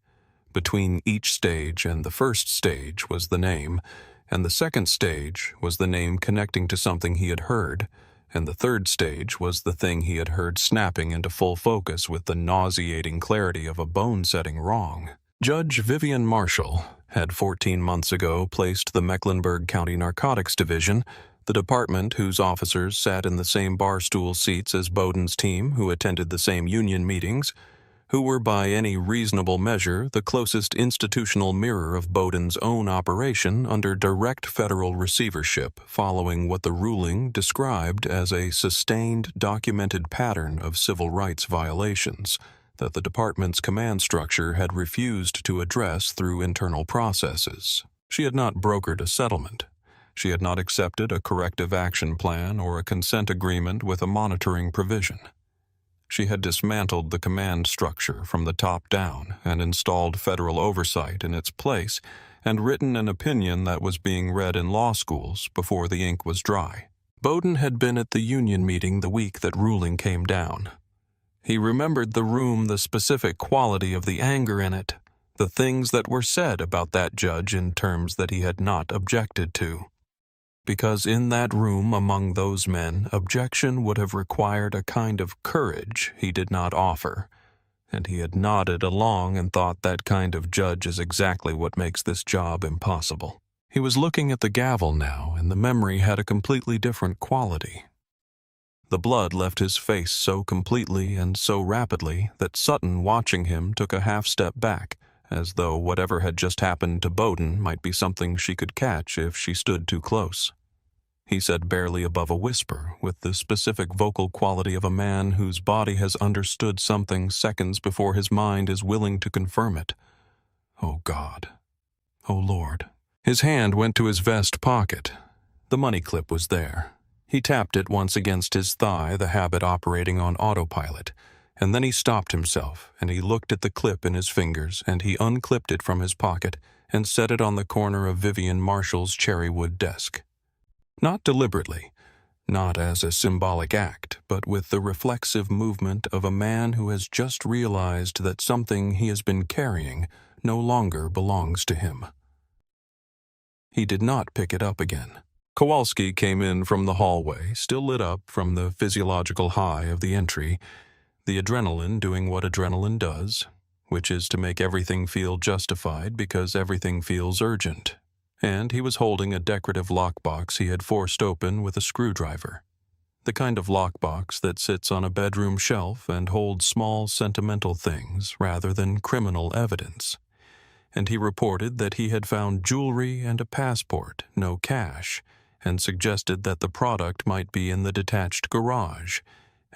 Between each stage and the first stage was the name, and the second stage was the name connecting to something he had heard, and the third stage was the thing he had heard snapping into full focus with the nauseating clarity of a bone-setting wrong. Judge Vivian Marshall had 14 months ago placed the Mecklenburg County Narcotics Division, the department whose officers sat in the same barstool seats as Bowden's team who attended the same union meetings, who were by any reasonable measure the closest institutional mirror of Bowden's own operation under direct federal receivership following what the ruling described as a sustained documented pattern of civil rights violations that the department's command structure had refused to address through internal processes. She had not brokered a settlement. She had not accepted a corrective action plan or a consent agreement with a monitoring provision. She had dismantled the command structure from the top down and installed federal oversight in its place and written an opinion that was being read in law schools before the ink was dry. Bowden had been at the union meeting the week that ruling came down. He remembered the room, the specific quality of the anger in it, the things that were said about that judge in terms that he had not objected to. Because in that room among those men, objection would have required a kind of courage he did not offer, and he had nodded along and thought that kind of judge is exactly what makes this job impossible. He was looking at the gavel now, and the memory had a completely different quality. The blood left his face so completely and so rapidly that Sutton, watching him, took a half-step back, as though whatever had just happened to Bowden might be something she could catch if she stood too close. He said barely above a whisper, with the specific vocal quality of a man whose body has understood something seconds before his mind is willing to confirm it. "Oh God. Oh Lord." His hand went to his vest pocket. The money clip was there. He tapped it once against his thigh, the habit operating on autopilot, and then he stopped himself, and he looked at the clip in his fingers, and he unclipped it from his pocket and set it on the corner of Vivian Marshall's cherrywood desk. Not deliberately, not as a symbolic act, but with the reflexive movement of a man who has just realized that something he has been carrying no longer belongs to him. He did not pick it up again. Kowalski came in from the hallway, still lit up from the physiological high of the entry, the adrenaline doing what adrenaline does, which is to make everything feel justified because everything feels urgent. And he was holding a decorative lockbox he had forced open with a screwdriver. The kind of lockbox that sits on a bedroom shelf and holds small sentimental things rather than criminal evidence. And he reported that he had found jewelry and a passport, no cash, and suggested that the product might be in the detached garage,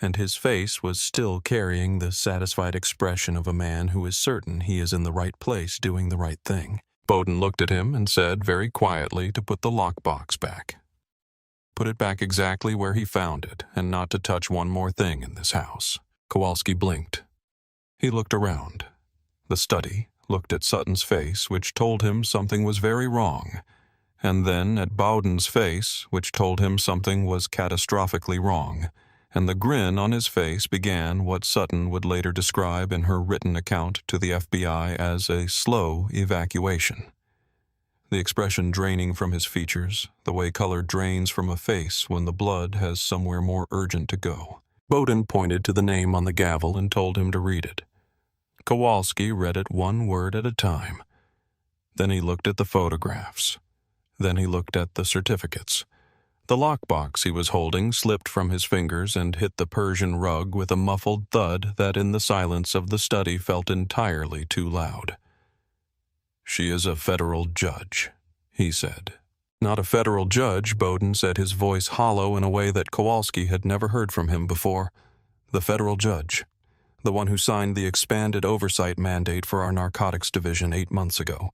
and his face was still carrying the satisfied expression of a man who is certain he is in the right place doing the right thing. Bowden looked at him and said very quietly to put the lockbox back. Put it back exactly where he found it, and not to touch one more thing in this house. Kowalski blinked. He looked around. The study looked at Sutton's face, which told him something was very wrong, and then at Bowden's face, which told him something was catastrophically wrong, and the grin on his face began what Sutton would later describe in her written account to the FBI as a slow evacuation. The expression draining from his features, the way color drains from a face when the blood has somewhere more urgent to go. Bowden pointed to the name on the gavel and told him to read it. Kowalski read it one word at a time. Then he looked at the photographs. Then he looked at the certificates. The lockbox he was holding slipped from his fingers and hit the Persian rug with a muffled thud that in the silence of the study felt entirely too loud. "She is a federal judge," he said. "Not a federal judge," Bowden said, his voice hollow in a way that Kowalski had never heard from him before. "The federal judge. The one who signed the expanded oversight mandate for our narcotics division 8 months ago.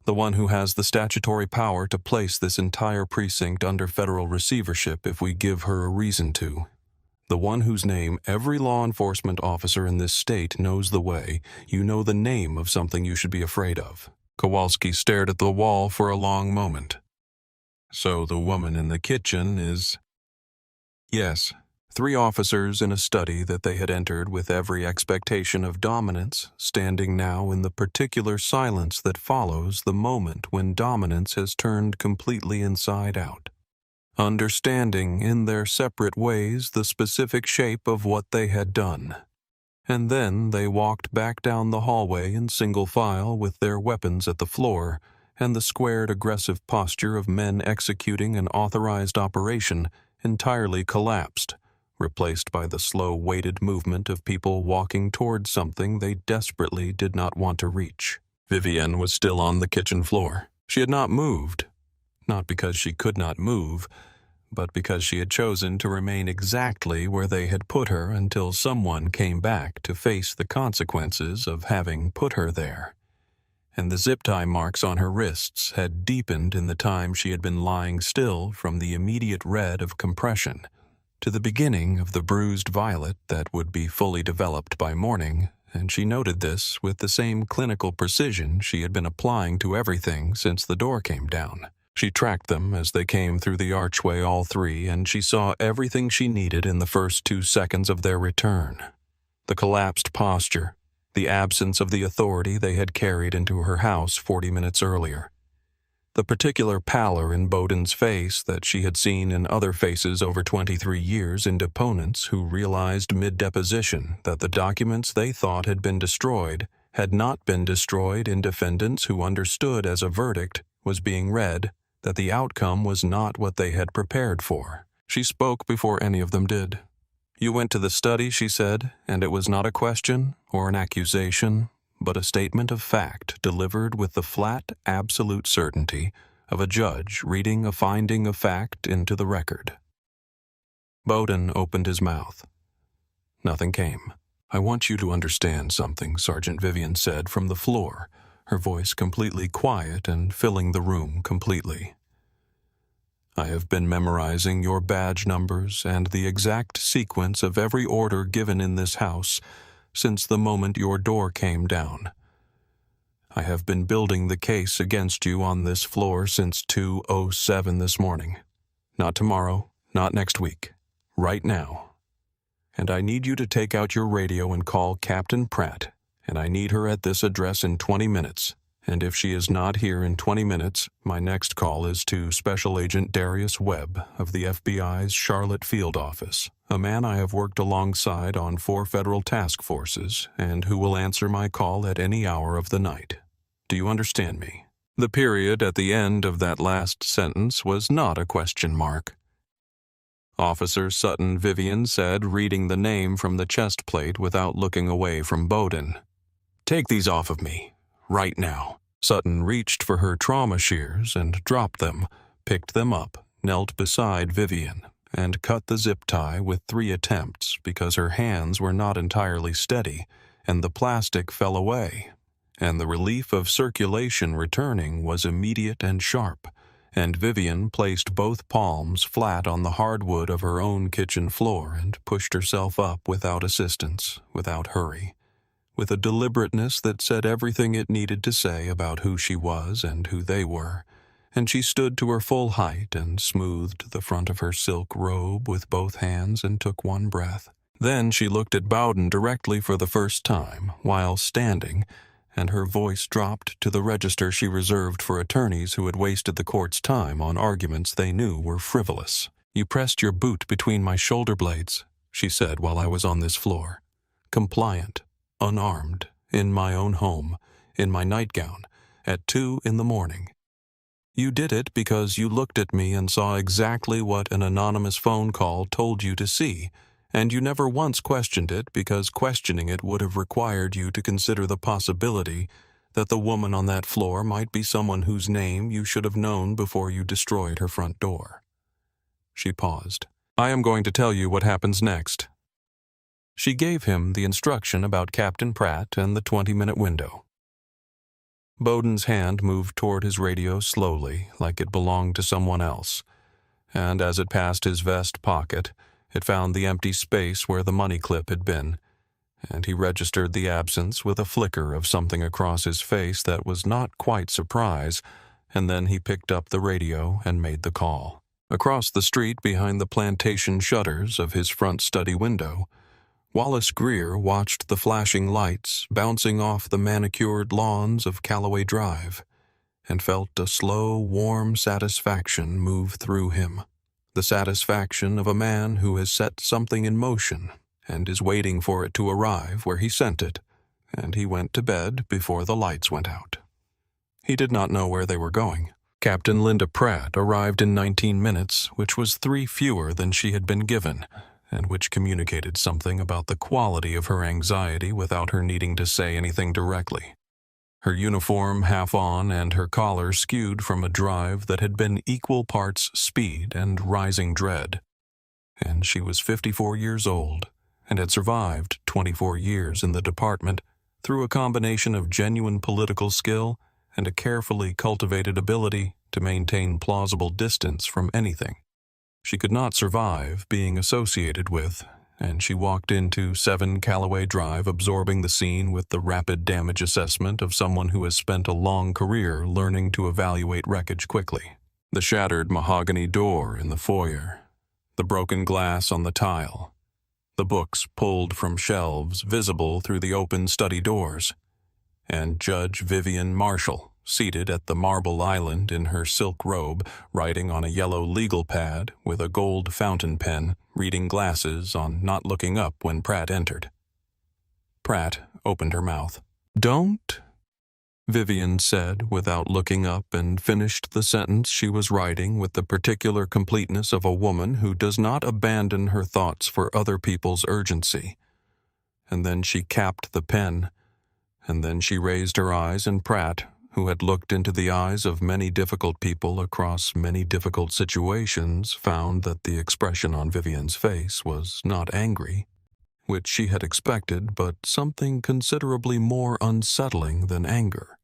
The one who has the statutory power to place this entire precinct under federal receivership if we give her a reason to. The one whose name every law enforcement officer in this state knows the way you know the name of something you should be afraid of." Kowalski stared at the wall for a long moment. "So the woman in the kitchen is—" Yes. 3 officers in a study that they had entered with every expectation of dominance, standing now in the particular silence that follows the moment when dominance has turned completely inside out, understanding in their separate ways the specific shape of what they had done. And then they walked back down the hallway in single file with their weapons at the floor, and the squared aggressive posture of men executing an authorized operation entirely collapsed, replaced by the slow weighted movement of people walking towards something they desperately did not want to reach. Vivienne was still on the kitchen floor. She had not moved, not because she could not move, but because she had chosen to remain exactly where they had put her until someone came back to face the consequences of having put her there. And the zip-tie marks on her wrists had deepened in the time she had been lying still from the immediate red of compression to the beginning of the bruised violet that would be fully developed by morning, and she noted this with the same clinical precision she had been applying to everything since the door came down. She tracked them as they came through the archway, all 3, and she saw everything she needed in the first 2 seconds of their return. The collapsed posture, the absence of the authority they had carried into her house 40 minutes earlier. The particular pallor in Bowden's face that she had seen in other faces over 23 years in deponents who realized mid-deposition that the documents they thought had been destroyed had not been destroyed in defendants who understood as a verdict was being read that the outcome was not what they had prepared for. She spoke before any of them did. "You went to the study," she said, "and it was not a question or an accusation, but a statement of fact delivered with the flat, absolute certainty of a judge reading a finding of fact into the record." Bowden opened his mouth. Nothing came. "I want you to understand something," Sergeant Vivian said from the floor, her voice completely quiet and filling the room completely. "I have been memorizing your badge numbers and the exact sequence of every order given in this house since the moment your door came down. I have been building the case against you on this floor since 2:07 this morning. Not tomorrow, not next week, right now. And I need you to take out your radio and call Captain Pratt, and I need her at this address in 20 minutes. And if she is not here in 20 minutes, my next call is to Special Agent Darius Webb of the FBI's Charlotte Field Office, a man I have worked alongside on 4 federal task forces and who will answer my call at any hour of the night. Do you understand me?" The period at the end of that last sentence was not a question mark. Officer Sutton Vivian said, reading the name from the chest plate without looking away from Bowden. "Take these off of me, right now." Sutton reached for her trauma shears and dropped them, picked them up, knelt beside Vivian, and cut the zip tie with 3 attempts because her hands were not entirely steady and the plastic fell away, and the relief of circulation returning was immediate and sharp, and Vivian placed both palms flat on the hardwood of her own kitchen floor and pushed herself up without assistance, without hurry, with a deliberateness that said everything it needed to say about who she was and who they were, and she stood to her full height and smoothed the front of her silk robe with both hands and took one breath. Then she looked at Bowden directly for the first time, while standing, and her voice dropped to the register she reserved for attorneys who had wasted the court's time on arguments they knew were frivolous. "You pressed your boot between my shoulder blades," she said while I was on this floor. "Compliant, unarmed, in my own home, in my nightgown, at 2 in the morning. You did it because you looked at me and saw exactly what an anonymous phone call told you to see, and you never once questioned it because questioning it would have required you to consider the possibility that the woman on that floor might be someone whose name you should have known before you destroyed her front door." She paused. "I am going to tell you what happens next." She gave him the instruction about Captain Pratt and the 20-minute window. Bowden's hand moved toward his radio slowly, like it belonged to someone else, and as it passed his vest pocket, it found the empty space where the money clip had been, and he registered the absence with a flicker of something across his face that was not quite surprise, and then he picked up the radio and made the call. Across the street behind the plantation shutters of his front study window, Wallace Greer watched the flashing lights bouncing off the manicured lawns of Callaway Drive and felt a slow, warm satisfaction move through him. The satisfaction of a man who has set something in motion and is waiting for it to arrive where he sent it, and he went to bed before the lights went out. He did not know where they were going. Captain Linda Pratt arrived in 19 minutes, which was 3 fewer than she had been given, and which communicated something about the quality of her anxiety without her needing to say anything directly. Her uniform half on and her collar skewed from a drive that had been equal parts speed and rising dread. And she was 54 years old and had survived 24 years in the department through a combination of genuine political skill and a carefully cultivated ability to maintain plausible distance from anything. She could not survive being associated with, and she walked into 7 Callaway Drive absorbing the scene with the rapid damage assessment of someone who has spent a long career learning to evaluate wreckage quickly. The shattered mahogany door in the foyer, the broken glass on the tile, the books pulled from shelves visible through the open study doors, and Judge Vivian Marshall, seated at the marble island in her silk robe, writing on a yellow legal pad with a gold fountain pen, reading glasses on not looking up when Pratt entered. Pratt opened her mouth. "Don't," Vivian said without looking up, and finished the sentence she was writing with the particular completeness of a woman who does not abandon her thoughts for other people's urgency. And then she capped the pen, and then she raised her eyes, and Pratt, who had looked into the eyes of many difficult people across many difficult situations, found that the expression on Vivian's face was not angry, which she had expected, but something considerably more unsettling than anger,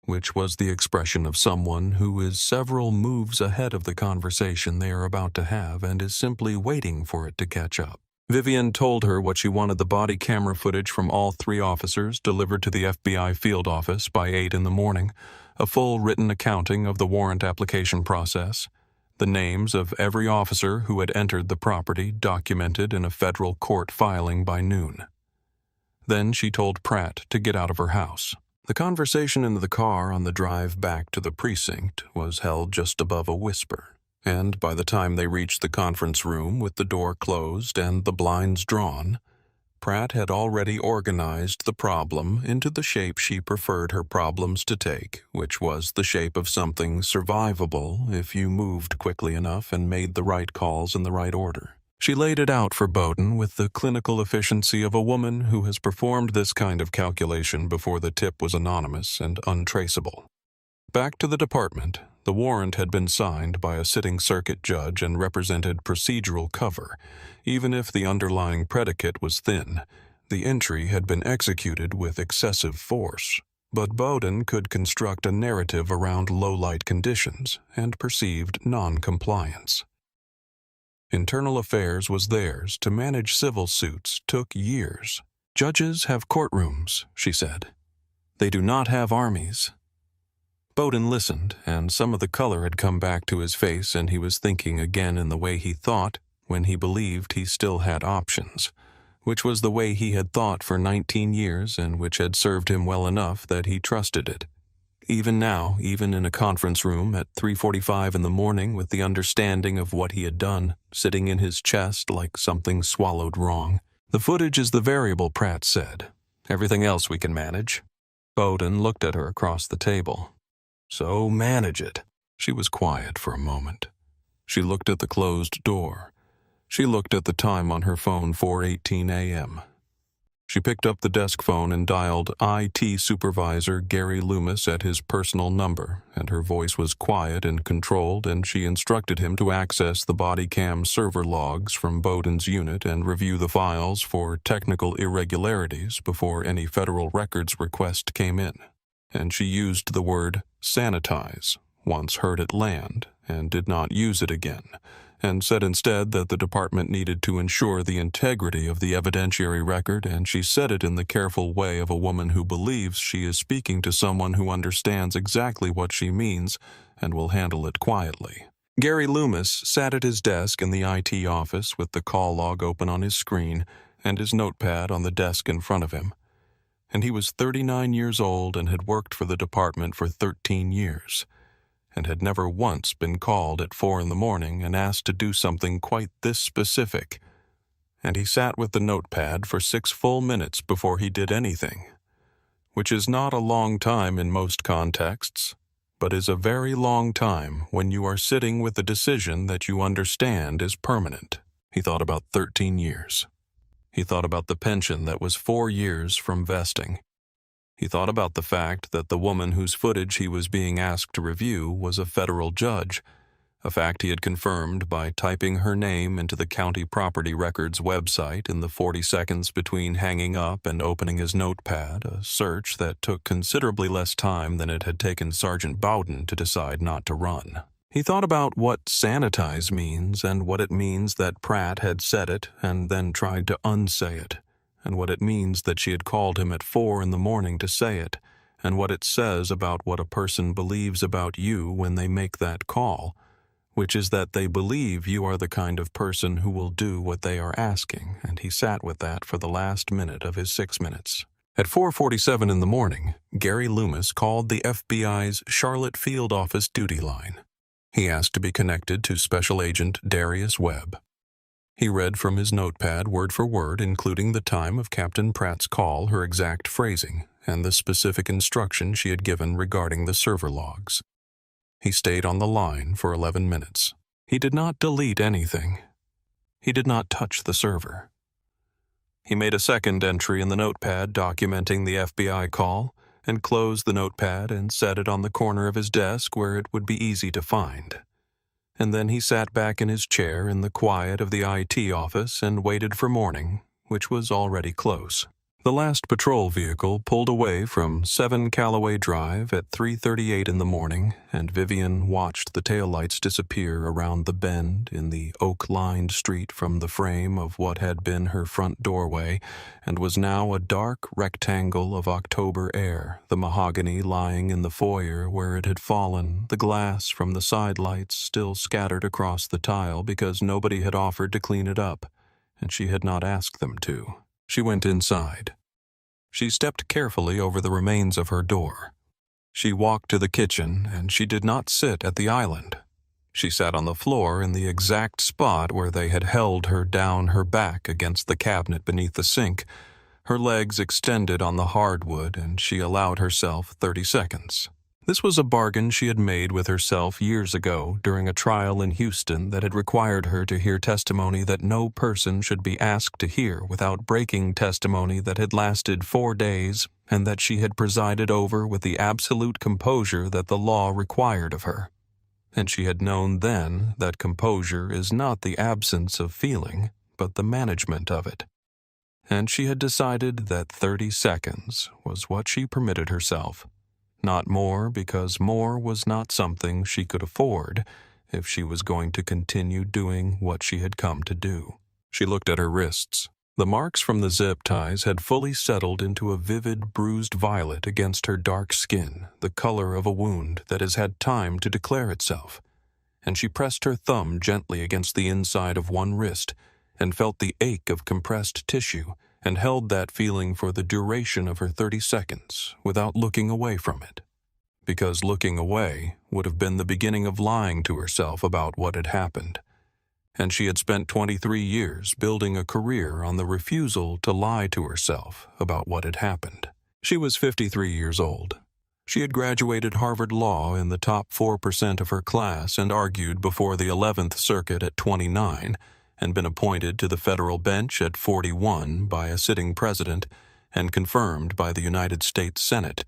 which was the expression of someone who is several moves ahead of the conversation they are about to have and is simply waiting for it to catch up. Vivian told her what she wanted: the body camera footage from all 3 officers delivered to the FBI field office by 8 in the morning, a full written accounting of the warrant application process, the names of every officer who had entered the property documented in a federal court filing by noon. Then she told Pratt to get out of her house. The conversation in the car on the drive back to the precinct was held just above a whisper, and by the time they reached the conference room with the door closed and the blinds drawn, Pratt had already organized the problem into the shape she preferred her problems to take, which was the shape of something survivable if you moved quickly enough and made the right calls in the right order. She laid it out for Bowden with the clinical efficiency of a woman who has performed this kind of calculation before the tip was anonymous and untraceable. Back to the department, The warrant had been signed by a sitting circuit judge and represented procedural cover. Even if the underlying predicate was thin, the entry had been executed with excessive force. But Bowden could construct a narrative around low-light conditions and perceived non-compliance. Internal affairs was theirs. To manage civil suits took years. "Judges have courtrooms," she said. "They do not have armies." Bowden listened, and some of the color had come back to his face, and he was thinking again in the way he thought when he believed he still had options, which was the way he had thought for 19 years and which had served him well enough that he trusted it. Even now, even in a conference room at 3:45 in the morning with the understanding of what he had done sitting in his chest like something swallowed wrong. "The footage is the variable," Pratt said. "Everything else we can manage." Bowden looked at her across the table. "So manage it." She was quiet for a moment. She looked at the closed door. She looked at the time on her phone, 4:18 a.m. She picked up the desk phone and dialed IT Supervisor Gary Loomis at his personal number, and her voice was quiet and controlled, and she instructed him to access the body cam server logs from Bowden's unit and review the files for technical irregularities before any federal records request came in. And she used the word sanitize, once heard it land, and did not use it again, and said instead that the department needed to ensure the integrity of the evidentiary record, and she said it in the careful way of a woman who believes she is speaking to someone who understands exactly what she means and will handle it quietly. Gary Loomis sat at his desk in the IT office with the call log open on his screen and his notepad on the desk in front of him. And he was 39 years old and had worked for the department for 13 years. And had never once been called at 4 in the morning and asked to do something quite this specific. And he sat with the notepad for 6 full minutes before he did anything, which is not a long time in most contexts, but is a very long time when you are sitting with a decision that you understand is permanent. He thought about 13 years. He thought about the pension that was 4 years from vesting. He thought about the fact that the woman whose footage he was being asked to review was a federal judge, a fact he had confirmed by typing her name into the county property records website in the 40 seconds between hanging up and opening his notepad, a search that took considerably less time than it had taken Sergeant Bowden to decide not to run. He thought about what sanitize means and what it means that Pratt had said it and then tried to unsay it, and what it means that she had called him at 4 in the morning to say it, and what it says about what a person believes about you when they make that call, which is that they believe you are the kind of person who will do what they are asking, and he sat with that for the last minute of his 6 minutes. At 4:47 in the morning, Gary Loomis called the FBI's Charlotte field office duty line. He asked to be connected to Special Agent Darius Webb. He read from his notepad word for word, including the time of Captain Pratt's call, her exact phrasing, and the specific instruction she had given regarding the server logs. He stayed on the line for 11 minutes. He did not delete anything. He did not touch the server. He made a second entry in the notepad documenting the FBI call, and closed the notepad and set it on the corner of his desk where it would be easy to find. And then he sat back in his chair in the quiet of the IT office and waited for morning, which was already close. The last patrol vehicle pulled away from 7 Callaway Drive at 3:38 in the morning, and Vivian watched the taillights disappear around the bend in the oak-lined street from the frame of what had been her front doorway and was now a dark rectangle of October air, the mahogany lying in the foyer where it had fallen, the glass from the side lights still scattered across the tile because nobody had offered to clean it up, and she had not asked them to. She went inside. She stepped carefully over the remains of her door. She walked to the kitchen, and she did not sit at the island. She sat on the floor in the exact spot where they had held her down her back against the cabinet beneath the sink, her legs extended on the hardwood, and she allowed herself 30 seconds. This was a bargain she had made with herself years ago during a trial in Houston that had required her to hear testimony that no person should be asked to hear without breaking testimony that had lasted 4 days and that she had presided over with the absolute composure that the law required of her. and she had known then that composure is not the absence of feeling, but the management of it. And she had decided that 30 seconds was what she permitted herself. Not more, because more was not something she could afford if she was going to continue doing what she had come to do. She looked at her wrists. The marks from the zip ties had fully settled into a vivid, bruised violet against her dark skin, the color of a wound that has had time to declare itself. And she pressed her thumb gently against the inside of one wrist and felt the ache of compressed tissue, and held that feeling for the duration of her 30 seconds without looking away from it. Because looking away would have been the beginning of lying to herself about what had happened. And she had spent 23 years building a career on the refusal to lie to herself about what had happened. She was 53 years old. She had graduated Harvard Law in the top 4% of her class and argued before the 11th Circuit at 29, and been appointed to the federal bench at 41 by a sitting president and confirmed by the United States Senate,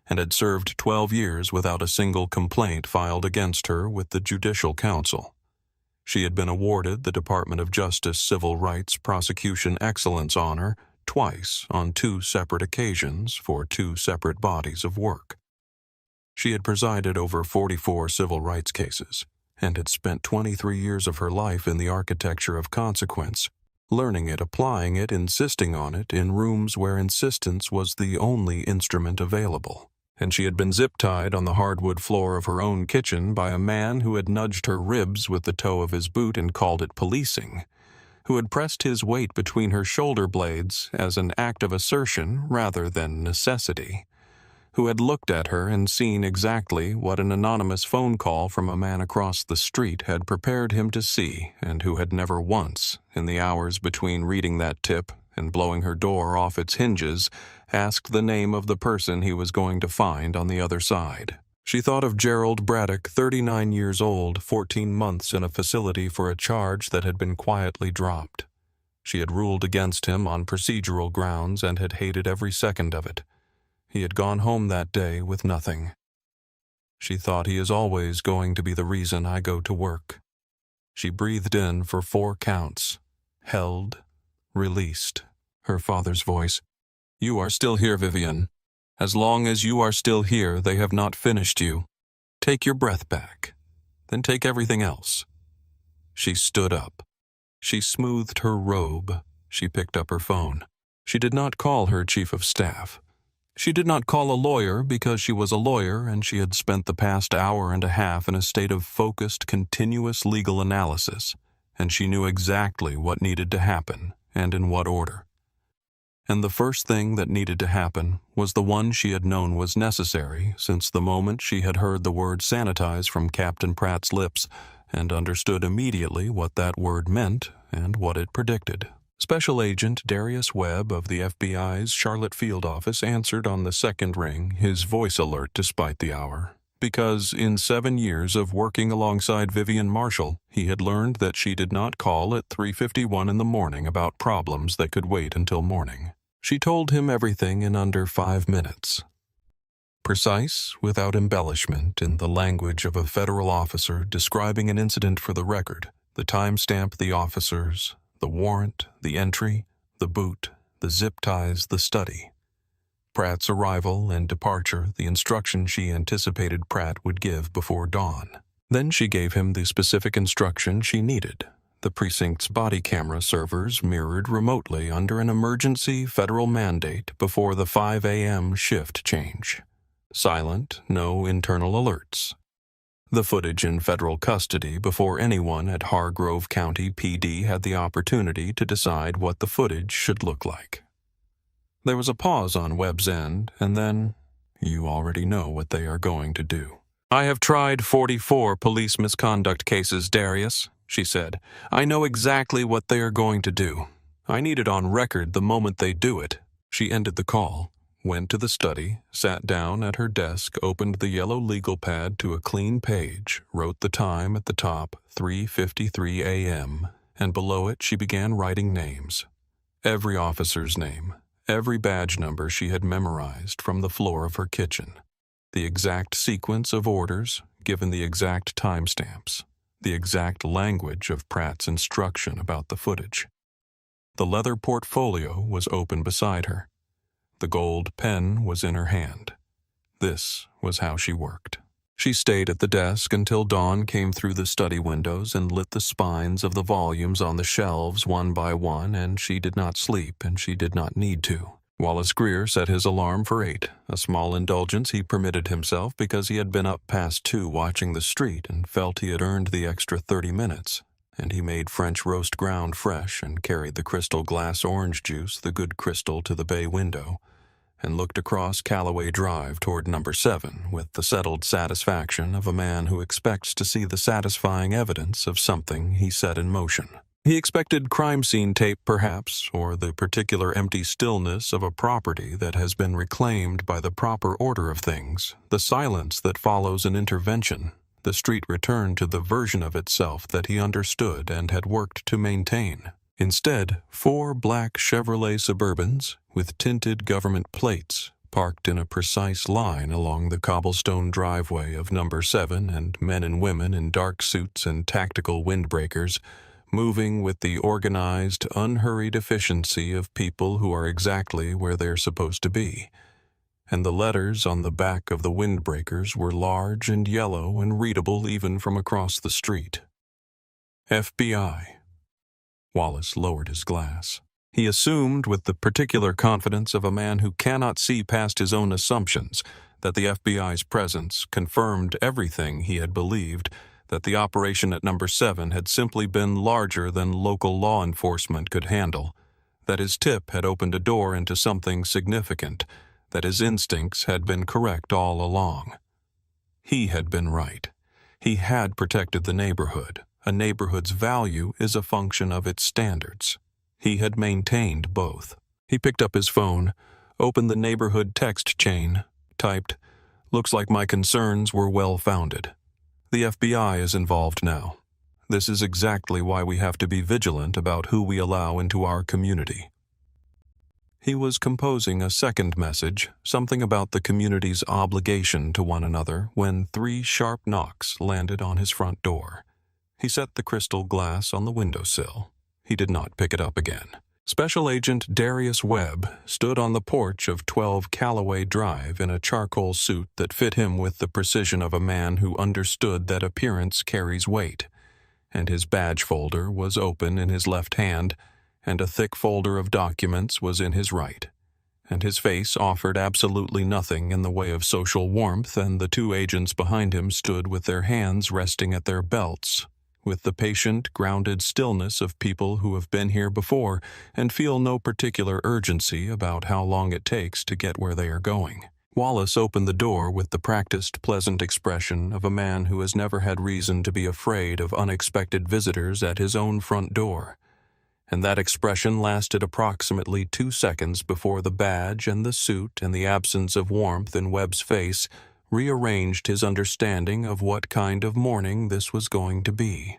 and had served 12 years without a single complaint filed against her with the Judicial Council. She had been awarded the Department of Justice Civil Rights Prosecution Excellence Honor twice on 2 separate occasions for 2 separate bodies of work. She had presided over 44 civil rights cases, and had spent 23 years of her life in the architecture of consequence, learning it, applying it, insisting on it in rooms where insistence was the only instrument available. And she had been zip-tied on the hardwood floor of her own kitchen by a man who had nudged her ribs with the toe of his boot and called it policing, who had pressed his weight between her shoulder blades as an act of assertion rather than necessity, who had looked at her and seen exactly what an anonymous phone call from a man across the street had prepared him to see, and who had never once, in the hours between reading that tip and blowing her door off its hinges, asked the name of the person he was going to find on the other side. She thought of Gerald Braddock, 39 years old, 14 months in a facility for a charge that had been quietly dropped. She had ruled against him on procedural grounds and had hated every second of it. He had gone home that day with nothing. She thought, he is always going to be the reason I go to work. She breathed in for 4 counts, held, released. Her father's voice. You are still here, Vivian. As long as you are still here, they have not finished you. Take your breath back. Then take everything else. She stood up. She smoothed her robe. She picked up her phone. She did not call her chief of staff. She did not call a lawyer because she was a lawyer and she had spent the past hour and a half in a state of focused, continuous legal analysis, and she knew exactly what needed to happen and in what order. And the first thing that needed to happen was the one she had known was necessary since the moment she had heard the word sanitize from Captain Pratt's lips and understood immediately what that word meant and what it predicted. Special Agent Darius Webb of the FBI's Charlotte Field Office answered on the second ring, his voice alert despite the hour, because in 7 years of working alongside Vivian Marshall, he had learned that she did not call at 3:51 in the morning about problems that could wait until morning. She told him everything in under 5 minutes. Precise, without embellishment, in the language of a federal officer describing an incident for the record, the timestamp, the officers, the warrant, the entry, the boot, the zip ties, the study. Pratt's arrival and departure, the instruction she anticipated Pratt would give before dawn. Then she gave him the specific instruction she needed. The precinct's body camera servers mirrored remotely under an emergency federal mandate before the 5 a.m. shift change. Silent, no internal alerts. The footage in federal custody before anyone at Hargrove County PD had the opportunity to decide what the footage should look like. There was a pause on Webb's end, and then, you already know what they are going to do. I have tried 44 police misconduct cases, Darius, she said. I know exactly what they are going to do. I need it on record the moment they do it. She ended the call, went to the study, sat down at her desk, opened the yellow legal pad to a clean page, wrote the time at the top, 3:53 a.m., and below it she began writing names. Every officer's name, every badge number she had memorized from the floor of her kitchen. The exact sequence of orders, given the exact timestamps, the exact language of Pratt's instruction about the footage. The leather portfolio was open beside her. The gold pen was in her hand. This was how she worked. She stayed at the desk until dawn came through the study windows and lit the spines of the volumes on the shelves one by one, and she did not sleep, and she did not need to. Wallace Greer set his alarm for 8, a small indulgence he permitted himself because he had been up past 2 watching the street and felt he had earned the extra 30 minutes, and he made French roast ground fresh and carried the crystal glass orange juice, the good crystal, to the bay window, and looked across Callaway Drive toward number 7 with the settled satisfaction of a man who expects to see the satisfying evidence of something he set in motion. He expected crime scene tape, perhaps, or the particular empty stillness of a property that has been reclaimed by the proper order of things, the silence that follows an intervention, the street return to the version of itself that he understood and had worked to maintain. Instead, 4 black Chevrolet Suburbans with tinted government plates parked in a precise line along the cobblestone driveway of number 7, and men and women in dark suits and tactical windbreakers moving with the organized, unhurried efficiency of people who are exactly where they're supposed to be. And the letters on the back of the windbreakers were large and yellow and readable even from across the street. FBI. Wallace lowered his glass. He assumed, with the particular confidence of a man who cannot see past his own assumptions, that the FBI's presence confirmed everything he had believed, that the operation at number 7 had simply been larger than local law enforcement could handle, that his tip had opened a door into something significant, that his instincts had been correct all along. He had been right. He had protected the neighborhood. A neighborhood's value is a function of its standards. He had maintained both. He picked up his phone, opened the neighborhood text chain, typed, "Looks like my concerns were well-founded. The FBI is involved now. This is exactly why we have to be vigilant about who we allow into our community." He was composing a second message, something about the community's obligation to one another, when 3 sharp knocks landed on his front door. He set the crystal glass on the windowsill. He did not pick it up again. Special Agent Darius Webb stood on the porch of 12 Callaway Drive in a charcoal suit that fit him with the precision of a man who understood that appearance carries weight, and his badge folder was open in his left hand, and a thick folder of documents was in his right, and his face offered absolutely nothing in the way of social warmth, and the 2 agents behind him stood with their hands resting at their belts, with the patient, grounded stillness of people who have been here before and feel no particular urgency about how long it takes to get where they are going. Wallace opened the door with the practiced, pleasant expression of a man who has never had reason to be afraid of unexpected visitors at his own front door, and that expression lasted approximately 2 seconds before the badge and the suit and the absence of warmth in Webb's face rearranged his understanding of what kind of morning this was going to be.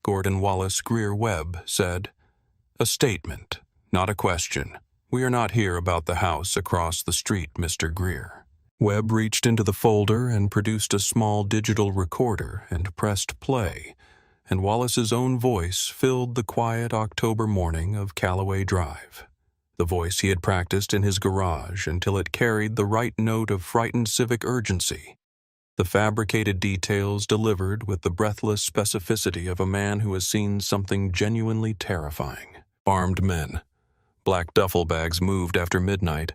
Gordon Wallace Greer Webb said, "A statement, not a question. We are not here about the house across the street, Mr. Greer." Webb reached into the folder and produced a small digital recorder and pressed play, and Wallace's own voice filled the quiet October morning of Callaway Drive. The voice he had practiced in his garage until it carried the right note of frightened civic urgency, the fabricated details delivered with the breathless specificity of a man who has seen something genuinely terrifying. Armed men. Black duffel bags moved after midnight.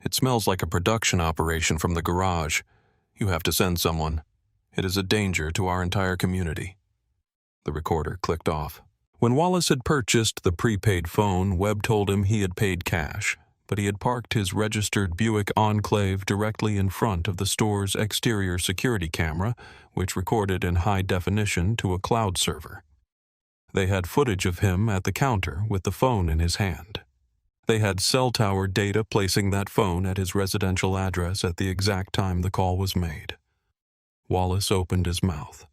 "It smells like a production operation from the garage. You have to send someone. It is a danger to our entire community." The recorder clicked off. When Wallace had purchased the prepaid phone, Webb told him he had paid cash, but he had parked his registered Buick Enclave directly in front of the store's exterior security camera, which recorded in high definition to a cloud server. They had footage of him at the counter with the phone in his hand. They had cell tower data placing that phone at his residential address at the exact time the call was made. Wallace opened his mouth.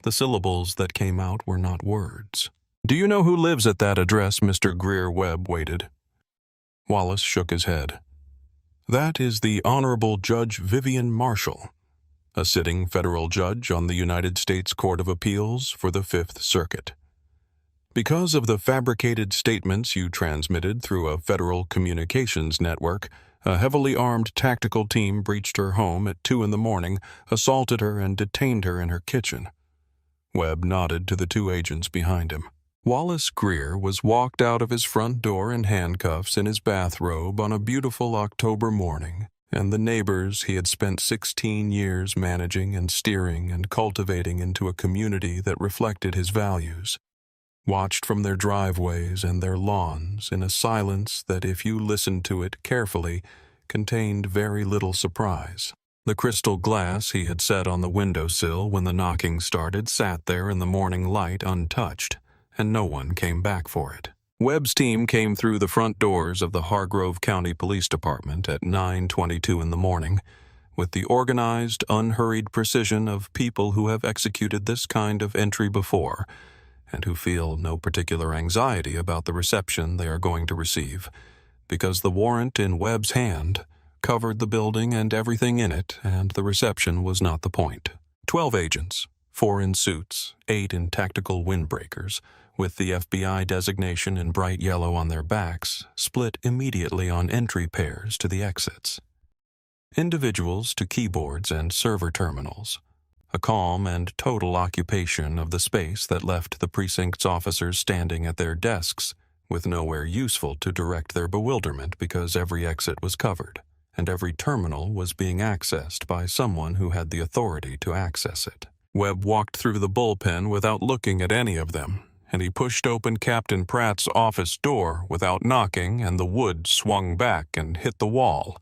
The syllables that came out were not words. "Do you know who lives at that address?" Mr. Greer Webb waited. Wallace shook his head. "That is the Honorable Judge Vivian Marshall. a sitting federal judge on the United States Court of Appeals for the Fifth Circuit. Because of the fabricated statements you transmitted through a federal communications network, a heavily armed tactical team breached her home at 2 a.m, assaulted her, and detained her in her kitchen. Webb nodded to the 2 agents behind him. Wallace Greer was walked out of his front door in handcuffs in his bathrobe on a beautiful October morning, and the neighbors he had spent 16 years managing and steering and cultivating into a community that reflected his values watched from their driveways and their lawns in a silence that, if you listened to it carefully, contained very little surprise. The crystal glass he had set on the windowsill when the knocking started sat there in the morning light untouched, and no one came back for it. Webb's team came through the front doors of the Hargrove County Police Department at 9:22 in the morning, with the organized, unhurried precision of people who have executed this kind of entry before, and who feel no particular anxiety about the reception they are going to receive, because the warrant in Webb's hand covered the building and everything in it, and the reception was not the point. 12 agents, 4 in suits, 8 in tactical windbreakers, with the FBI designation in bright yellow on their backs, split immediately on entry pairs to the exits. Individuals to keyboards and server terminals, a calm and total occupation of the space that left the precinct's officers standing at their desks, with nowhere useful to direct their bewilderment because every exit was covered, and every terminal was being accessed by someone who had the authority to access it. Webb walked through the bullpen without looking at any of them, and he pushed open Captain Pratt's office door without knocking, and the wood swung back and hit the wall.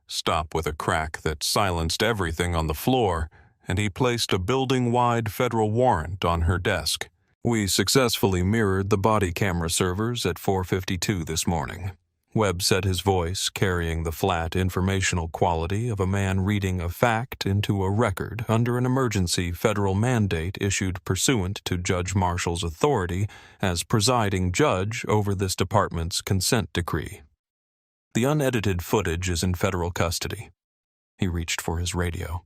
Stop with a crack that silenced everything on the floor, and he placed a building-wide federal warrant on her desk. We successfully mirrored the body camera servers at 4:52 this morning. Webb said, his voice carrying the flat informational quality of a man reading a fact into a record under an emergency federal mandate issued pursuant to Judge Marshall's authority as presiding judge over this department's consent decree. The unedited footage is in federal custody. He reached for his radio.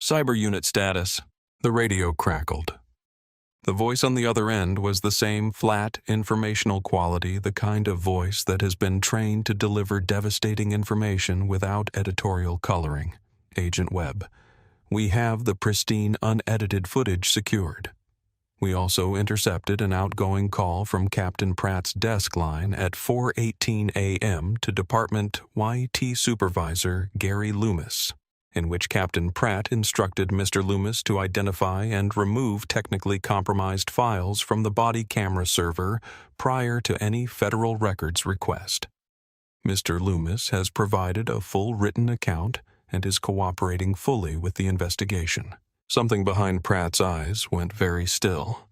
Cyber unit status. The radio crackled. The voice on the other end was the same flat, informational quality, the kind of voice that has been trained to deliver devastating information without editorial coloring. Agent Webb. We have the pristine, unedited footage secured. We also intercepted an outgoing call from Captain Pratt's desk line at 4:18 a.m. to Department YT Supervisor Gary Loomis, in which Captain Pratt instructed Mr. Loomis to identify and remove technically compromised files from the body camera server prior to any federal records request. Mr. Loomis has provided a full written account and is cooperating fully with the investigation. Something behind Pratt's eyes went very still.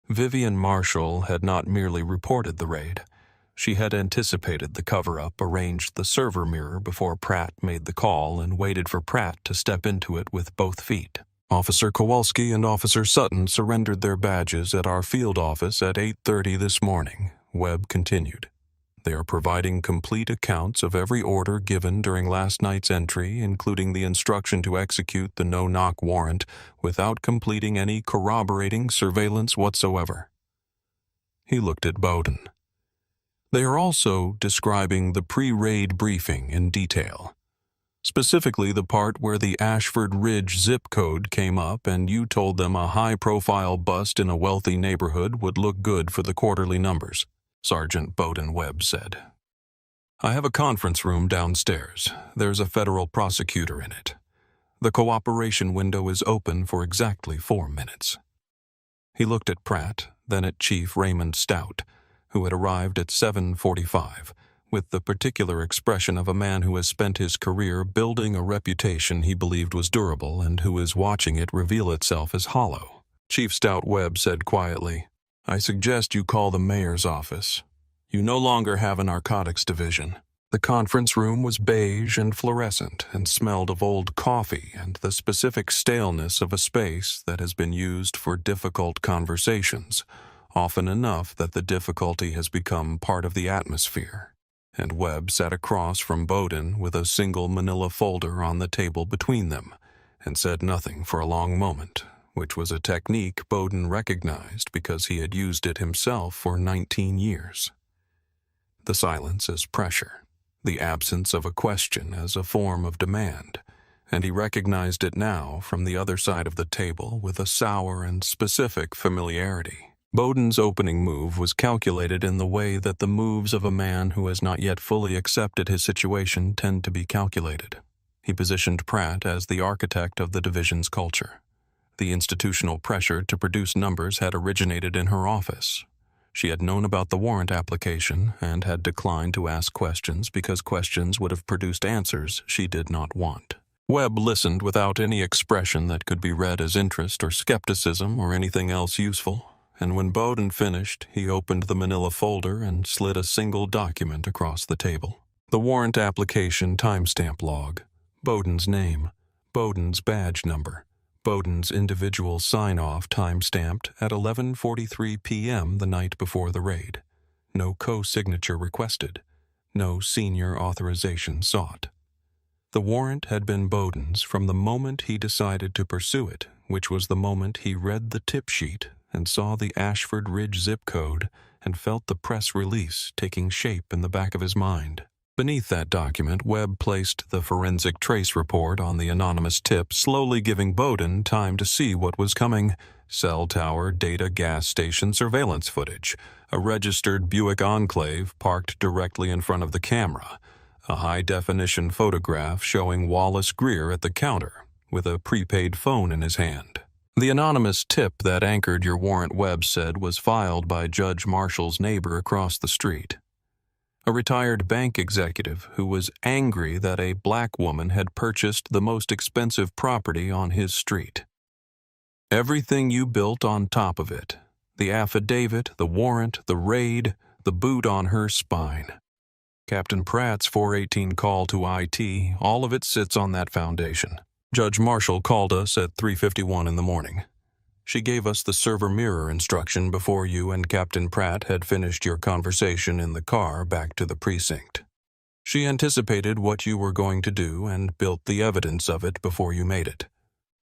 Vivian Marshall had not merely reported the raid. She had anticipated the cover-up, arranged the server mirror before Pratt made the call, and waited for Pratt to step into it with both feet. Officer Kowalski and Officer Sutton surrendered their badges at our field office at 8:30 this morning, Webb continued. They are providing complete accounts of every order given during last night's entry, including the instruction to execute the no-knock warrant without completing any corroborating surveillance whatsoever. He looked at Bowden. They are also describing the pre-raid briefing in detail, specifically the part where the Ashford Ridge zip code came up and you told them a high-profile bust in a wealthy neighborhood would look good for the quarterly numbers, Sergeant Bowden Webb said. I have a conference room downstairs. There's a federal prosecutor in it. The cooperation window is open for exactly 4 minutes. He looked at Pratt, then at Chief Raymond Stout, who had arrived at 7:45, with the particular expression of a man who has spent his career building a reputation he believed was durable and who is watching it reveal itself as hollow. Chief Stout Webb said quietly, I suggest you call the mayor's office. You no longer have a narcotics division. The conference room was beige and fluorescent and smelled of old coffee and the specific staleness of a space that has been used for difficult conversations, often enough that the difficulty has become part of the atmosphere. and Webb sat across from Bowden with a single manila folder on the table between them, and said nothing for a long moment, which was a technique Bowden recognized because he had used it himself for 19 years. The silence as pressure, the absence of a question as a form of demand, and he recognized it now from the other side of the table with a sour and specific familiarity. Bowden's opening move was calculated in the way that the moves of a man who has not yet fully accepted his situation tend to be calculated. He positioned Pratt as the architect of the division's culture. The institutional pressure to produce numbers had originated in her office. She had known about the warrant application and had declined to ask questions because questions would have produced answers she did not want. Webb listened without any expression that could be read as interest or skepticism or anything else useful. And when Bowden finished, he opened the manila folder and slid a single document across the table. The warrant application timestamp log, Bowden's name, Bowden's badge number, Bowden's individual sign-off time-stamped at 11:43 p.m. the night before the raid. No co-signature requested. No senior authorization sought. The warrant had been Bowden's from the moment he decided to pursue it, which was the moment he read the tip sheet and saw the Ashford Ridge zip code and felt the press release taking shape in the back of his mind. Beneath that document, Webb placed the forensic trace report on the anonymous tip, slowly giving Bowden time to see what was coming. Cell tower, data, gas station surveillance footage, a registered Buick Enclave parked directly in front of the camera, a high-definition photograph showing Wallace Greer at the counter with a prepaid phone in his hand. The anonymous tip that anchored your warrant, Webb said, was filed by Judge Marshall's neighbor across the street. A retired bank executive who was angry that a black woman had purchased the most expensive property on his street. Everything you built on top of it, the affidavit, the warrant, the raid, the boot on her spine. Captain Pratt's 418 call to IT, all of it sits on that foundation. Judge Marshall called us at 3:51 in the morning. She gave us the server mirror instruction before you and Captain Pratt had finished your conversation in the car back to the precinct. She anticipated what you were going to do and built the evidence of it before you made it.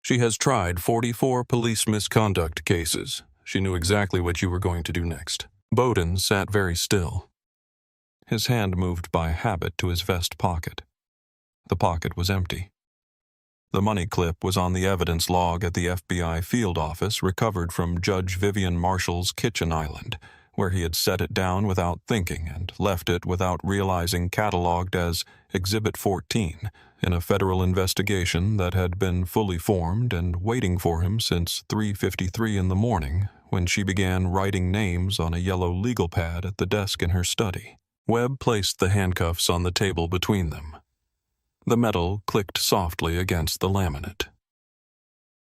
She has tried 44 police misconduct cases. She knew exactly what you were going to do next. Bowden sat very still. His hand moved by habit to his vest pocket. The pocket was empty. The money clip was on the evidence log at the FBI field office recovered from Judge Vivian Marshall's kitchen island, where he had set it down without thinking and left it without realizing cataloged as Exhibit 14 in a federal investigation that had been fully formed and waiting for him since 3:53 in the morning when she began writing names on a yellow legal pad at the desk in her study. Webb placed the handcuffs on the table between them. The metal clicked softly against the laminate.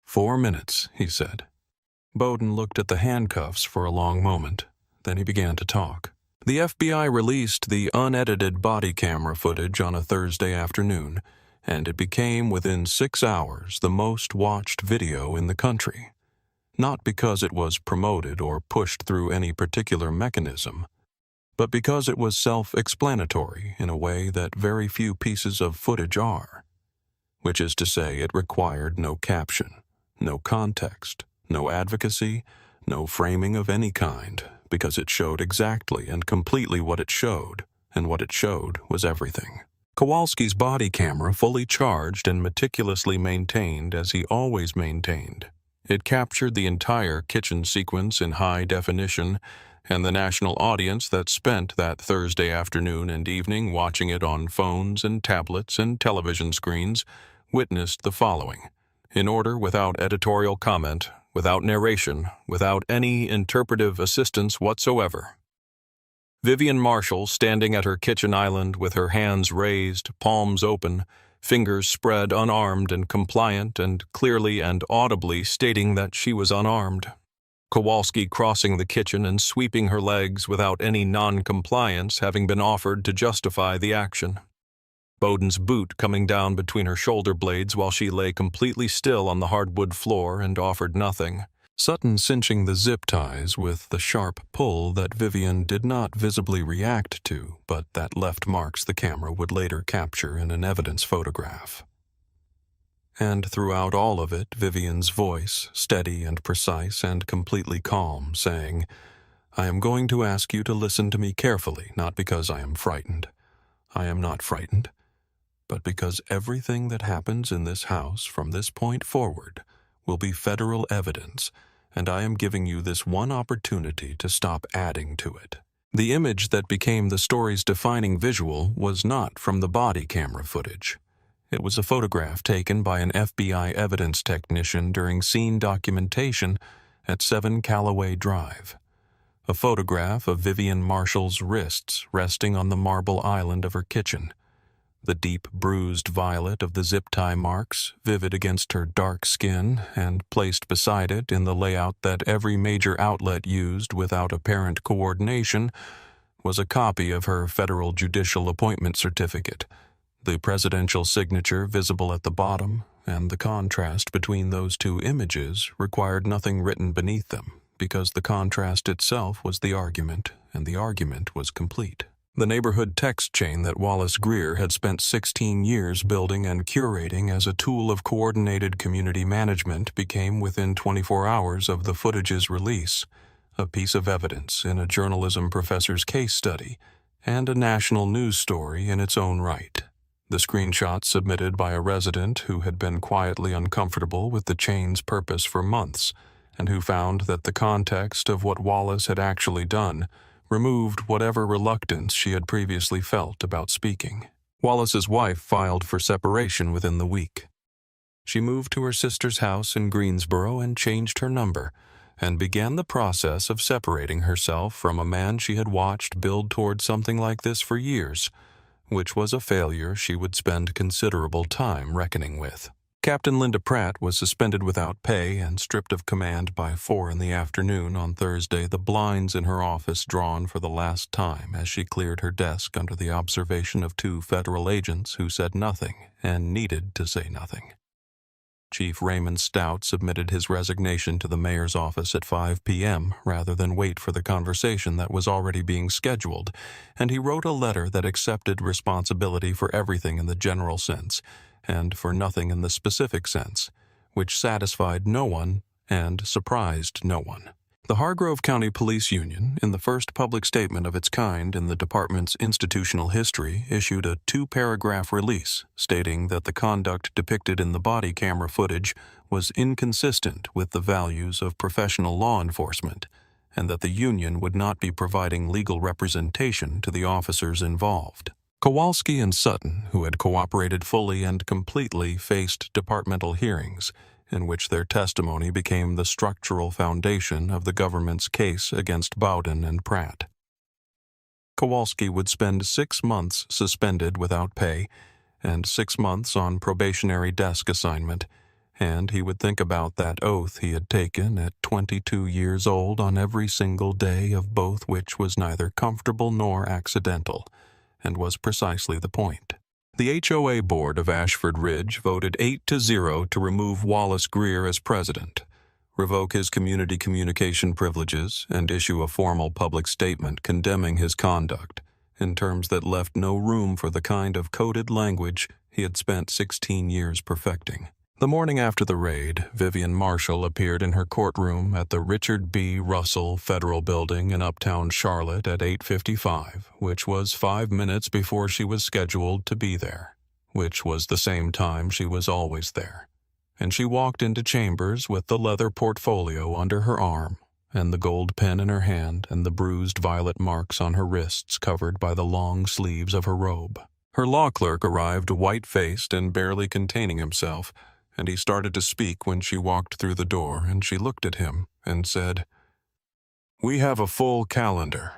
4 minutes, he said. Bowden looked at the handcuffs for a long moment. Then he began to talk. The FBI released the unedited body camera footage on a Thursday afternoon, and it became within 6 hours the most watched video in the country. Not because it was promoted or pushed through any particular mechanism, but because it was self-explanatory in a way that very few pieces of footage are, which is to say it required no caption, no context, no advocacy, no framing of any kind, because it showed exactly and completely what it showed, and what it showed was everything. Kowalski's body camera fully charged and meticulously maintained as he always maintained. It captured the entire kitchen sequence in high definition, and the national audience that spent that Thursday afternoon and evening watching it on phones and tablets and television screens witnessed the following, in order without editorial comment, without narration, without any interpretive assistance whatsoever. Vivian Marshall standing at her kitchen island with her hands raised, palms open, fingers spread, unarmed and compliant, and clearly and audibly stating that she was unarmed. Kowalski crossing the kitchen and sweeping her legs without any non-compliance having been offered to justify the action. Bowden's boot coming down between her shoulder blades while she lay completely still on the hardwood floor and offered nothing. Sutton cinching the zip ties with the sharp pull that Vivian did not visibly react to, but that left marks the camera would later capture in an evidence photograph. And throughout all of it, Vivian's voice, steady and precise and completely calm, saying, "I am going to ask you to listen to me carefully, not because I am frightened. I am not frightened, but because everything that happens in this house from this point forward will be federal evidence, and I am giving you this one opportunity to stop adding to it." The image that became the story's defining visual was not from the body camera footage. It was a photograph taken by an FBI evidence technician during scene documentation at 7 Callaway Drive. A photograph of Vivian Marshall's wrists resting on the marble island of her kitchen. The deep bruised violet of the zip tie marks, vivid against her dark skin, and placed beside it in the layout that every major outlet used without apparent coordination, was a copy of her federal judicial appointment certificate, the presidential signature visible at the bottom, and the contrast between those two images required nothing written beneath them, because the contrast itself was the argument, and the argument was complete. The neighborhood text chain that Wallace Greer had spent 16 years building and curating as a tool of coordinated community management became, within 24 hours of the footage's release, a piece of evidence in a journalism professor's case study and a national news story in its own right. The screenshot submitted by a resident who had been quietly uncomfortable with the chain's purpose for months, and who found that the context of what Wallace had actually done removed whatever reluctance she had previously felt about speaking. Wallace's wife filed for separation within the week. She moved to her sister's house in Greensboro and changed her number, and began the process of separating herself from a man she had watched build toward something like this for years, which was a failure she would spend considerable time reckoning with. Captain Linda Pratt was suspended without pay and stripped of command by 4 p.m. on Thursday, the blinds in her office drawn for the last time as she cleared her desk under the observation of 2 federal agents who said nothing and needed to say nothing. Chief Raymond Stout submitted his resignation to the mayor's office at 5 p.m. rather than wait for the conversation that was already being scheduled, and he wrote a letter that accepted responsibility for everything in the general sense and for nothing in the specific sense, which satisfied no one and surprised no one. The Hargrove County Police Union, in the first public statement of its kind in the department's institutional history, issued a 2-paragraph release stating that the conduct depicted in the body camera footage was inconsistent with the values of professional law enforcement, and that the union would not be providing legal representation to the officers involved. Kowalski and Sutton, who had cooperated fully and completely, faced departmental hearings, in which their testimony became the structural foundation of the government's case against Bowden and Pratt. Kowalski would spend 6 months suspended without pay and 6 months on probationary desk assignment, and he would think about that oath he had taken at 22 years old on every single day of both, which was neither comfortable nor accidental, and was precisely the point. The HOA board of Ashford Ridge voted 8-0 to remove Wallace Greer as president, revoke his community communication privileges, and issue a formal public statement condemning his conduct in terms that left no room for the kind of coded language he had spent 16 years perfecting. The morning after the raid, Vivian Marshall appeared in her courtroom at the Richard B. Russell Federal Building in Uptown Charlotte at 8:55, which was 5 minutes before she was scheduled to be there, which was the same time she was always there. And she walked into chambers with the leather portfolio under her arm, and the gold pen in her hand, and the bruised violet marks on her wrists covered by the long sleeves of her robe. Her law clerk arrived white-faced and barely containing himself, and he started to speak when she walked through the door, and she looked at him and said, "We have a full calendar."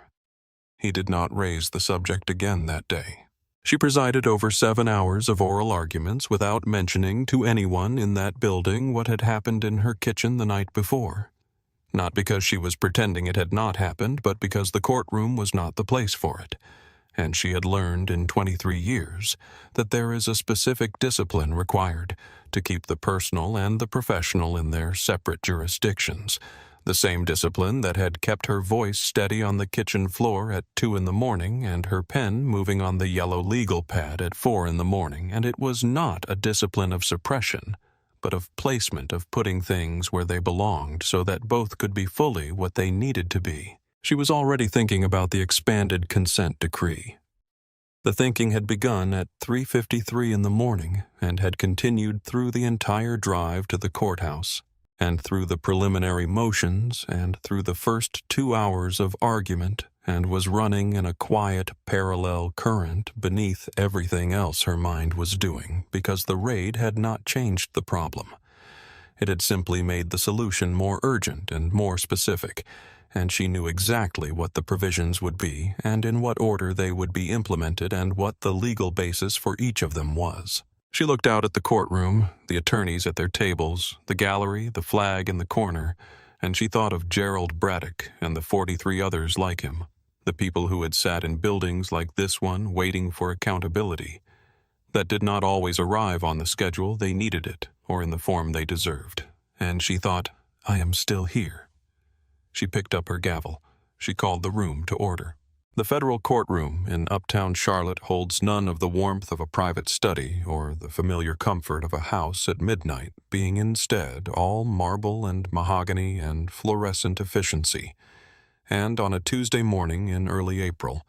He did not raise the subject again that day. She presided over 7 hours of oral arguments without mentioning to anyone in that building what had happened in her kitchen the night before. Not because she was pretending it had not happened, but because the courtroom was not the place for it, and she had learned in 23 years that there is a specific discipline required to keep the personal and the professional in their separate jurisdictions, the same discipline that had kept her voice steady on the kitchen floor at 2 in the morning and her pen moving on the yellow legal pad at 4 in the morning, and it was not a discipline of suppression, but of placement, of putting things where they belonged so that both could be fully what they needed to be. She was already thinking about the expanded consent decree. The thinking had begun at 3:53 in the morning and had continued through the entire drive to the courthouse, and through the preliminary motions, and through the first 2 hours of argument, and was running in a quiet parallel current beneath everything else her mind was doing, because the raid had not changed the problem. It had simply made the solution more urgent and more specific, and she knew exactly what the provisions would be, and in what order they would be implemented, and what the legal basis for each of them was. She looked out at the courtroom, the attorneys at their tables, the gallery, the flag in the corner, and she thought of Gerald Braddock and the 43 others like him, the people who had sat in buildings like this one waiting for accountability. That did not always arrive on the schedule they needed it, or in the form they deserved. And she thought, I am still here. She picked up her gavel. She called the room to order. The federal courtroom in uptown Charlotte holds none of the warmth of a private study or the familiar comfort of a house at midnight, being instead all marble and mahogany and fluorescent efficiency. And on a Tuesday morning in early April,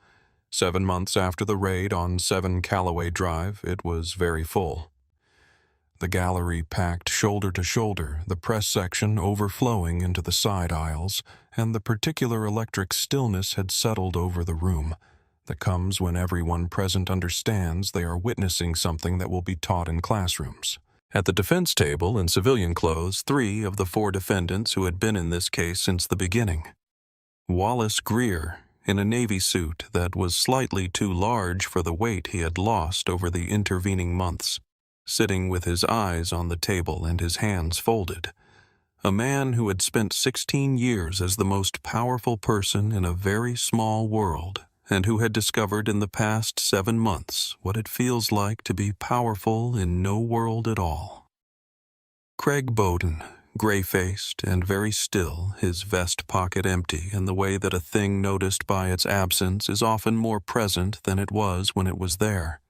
7 months after the raid on 7 Callaway Drive, it was very full. The gallery packed shoulder to shoulder, the press section overflowing into the side aisles, and the particular electric stillness had settled over the room that comes when everyone present understands they are witnessing something that will be taught in classrooms. At the defense table in civilian clothes, 3 of the 4 defendants who had been in this case since the beginning. Wallace Greer, in a Navy suit that was slightly too large for the weight he had lost over the intervening months, sitting with his eyes on the table and his hands folded. A man who had spent 16 years as the most powerful person in a very small world, and who had discovered in the past 7 months what it feels like to be powerful in no world at all. Craig Bowden, gray-faced and very still, his vest pocket empty in the way that a thing noticed by its absence is often more present than it was when it was there.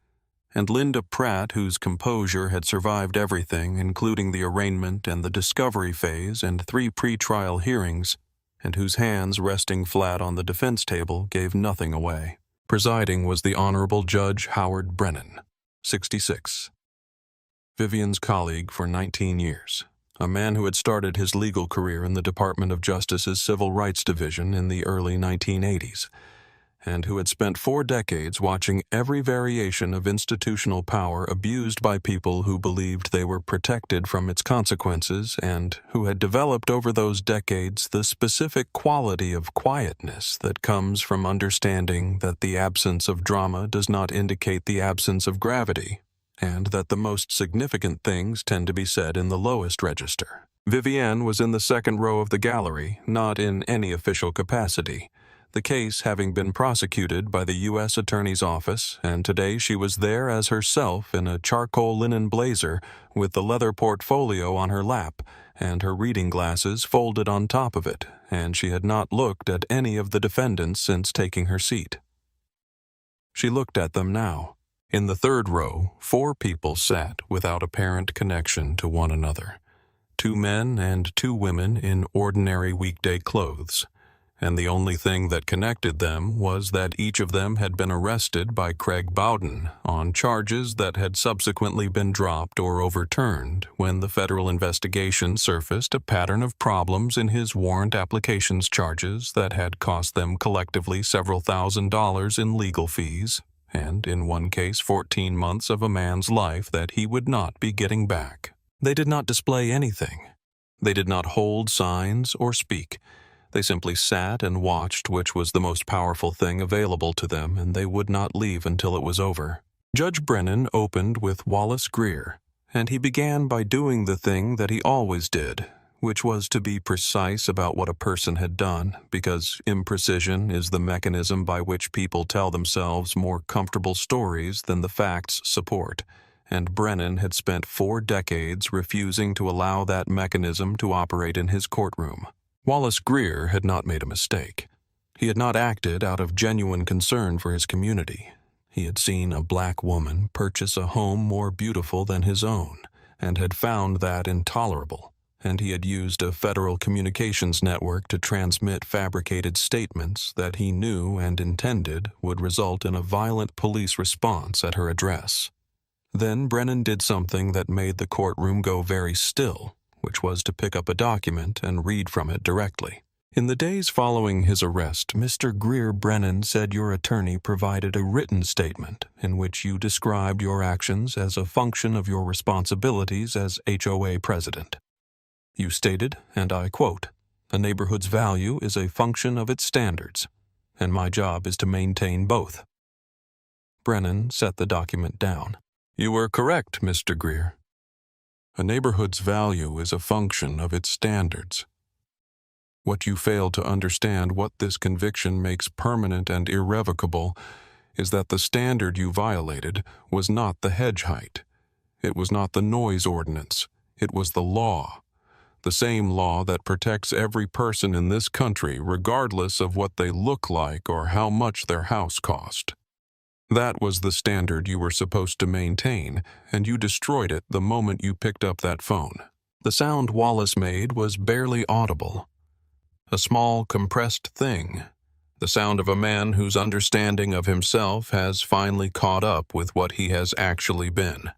And Linda Pratt, whose composure had survived everything, including the arraignment and the discovery phase and 3 pre-trial hearings, and whose hands resting flat on the defense table gave nothing away. Presiding was the Honorable Judge Howard Brennan, 66. Vivian's colleague for 19 years, a man who had started his legal career in the Department of Justice's Civil Rights Division in the early 1980s, and who had spent 4 decades watching every variation of institutional power abused by people who believed they were protected from its consequences, and who had developed over those decades the specific quality of quietness that comes from understanding that the absence of drama does not indicate the absence of gravity, and that the most significant things tend to be said in the lowest register. Vivienne was in the second row of the gallery, not in any official capacity, the case having been prosecuted by the U.S. Attorney's Office, and today she was there as herself in a charcoal linen blazer with the leather portfolio on her lap and her reading glasses folded on top of it, and she had not looked at any of the defendants since taking her seat. She looked at them now. In the third row, 4 people sat without apparent connection to one another. 2 men and 2 women in ordinary weekday clothes. And the only thing that connected them was that each of them had been arrested by Craig Bowden on charges that had subsequently been dropped or overturned when the federal investigation surfaced a pattern of problems in his warrant applications charges that had cost them collectively several $1,000s in legal fees, and in one case 14 months of a man's life that he would not be getting back. They did not display anything. They did not hold signs or speak. They simply sat and watched, which was the most powerful thing available to them, and they would not leave until it was over. Judge Brennan opened with Wallace Greer, and he began by doing the thing that he always did, which was to be precise about what a person had done, because imprecision is the mechanism by which people tell themselves more comfortable stories than the facts support, and Brennan had spent 4 decades refusing to allow that mechanism to operate in his courtroom. Wallace Greer had not made a mistake. He had not acted out of genuine concern for his community. He had seen a black woman purchase a home more beautiful than his own, and had found that intolerable, and he had used a federal communications network to transmit fabricated statements that he knew and intended would result in a violent police response at her address. Then Brennan did something that made the courtroom go very still, which was to pick up a document and read from it directly. In the days following his arrest, Mr. Greer Brennan said your attorney provided a written statement in which you described your actions as a function of your responsibilities as HOA president. You stated, and I quote, "A neighborhood's value is a function of its standards, and my job is to maintain both." Brennan set the document down. "You are correct, Mr. Greer. A neighborhood's value is a function of its standards. What you fail to understand, what this conviction makes permanent and irrevocable, is that the standard you violated was not the hedge height. It was not the noise ordinance. It was the law. The same law that protects every person in this country regardless of what they look like or how much their house cost. That was the standard you were supposed to maintain, and you destroyed it the moment you picked up that phone." The sound Wallace made was barely audible. A small, compressed thing. The sound of a man whose understanding of himself has finally caught up with what he has actually been.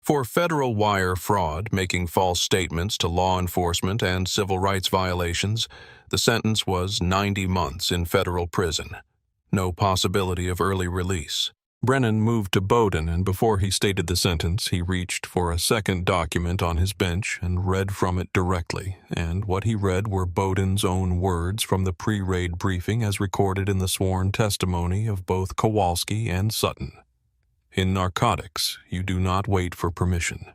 For federal wire fraud, making false statements to law enforcement and civil rights violations, the sentence was 90 months in federal prison. No possibility of early release. Brennan moved to Bowdoin, and before he stated the sentence, he reached for a second document on his bench and read from it directly, and what he read were Bowdoin's own words from the pre-raid briefing as recorded in the sworn testimony of both Kowalski and Sutton. "In narcotics, you do not wait for permission.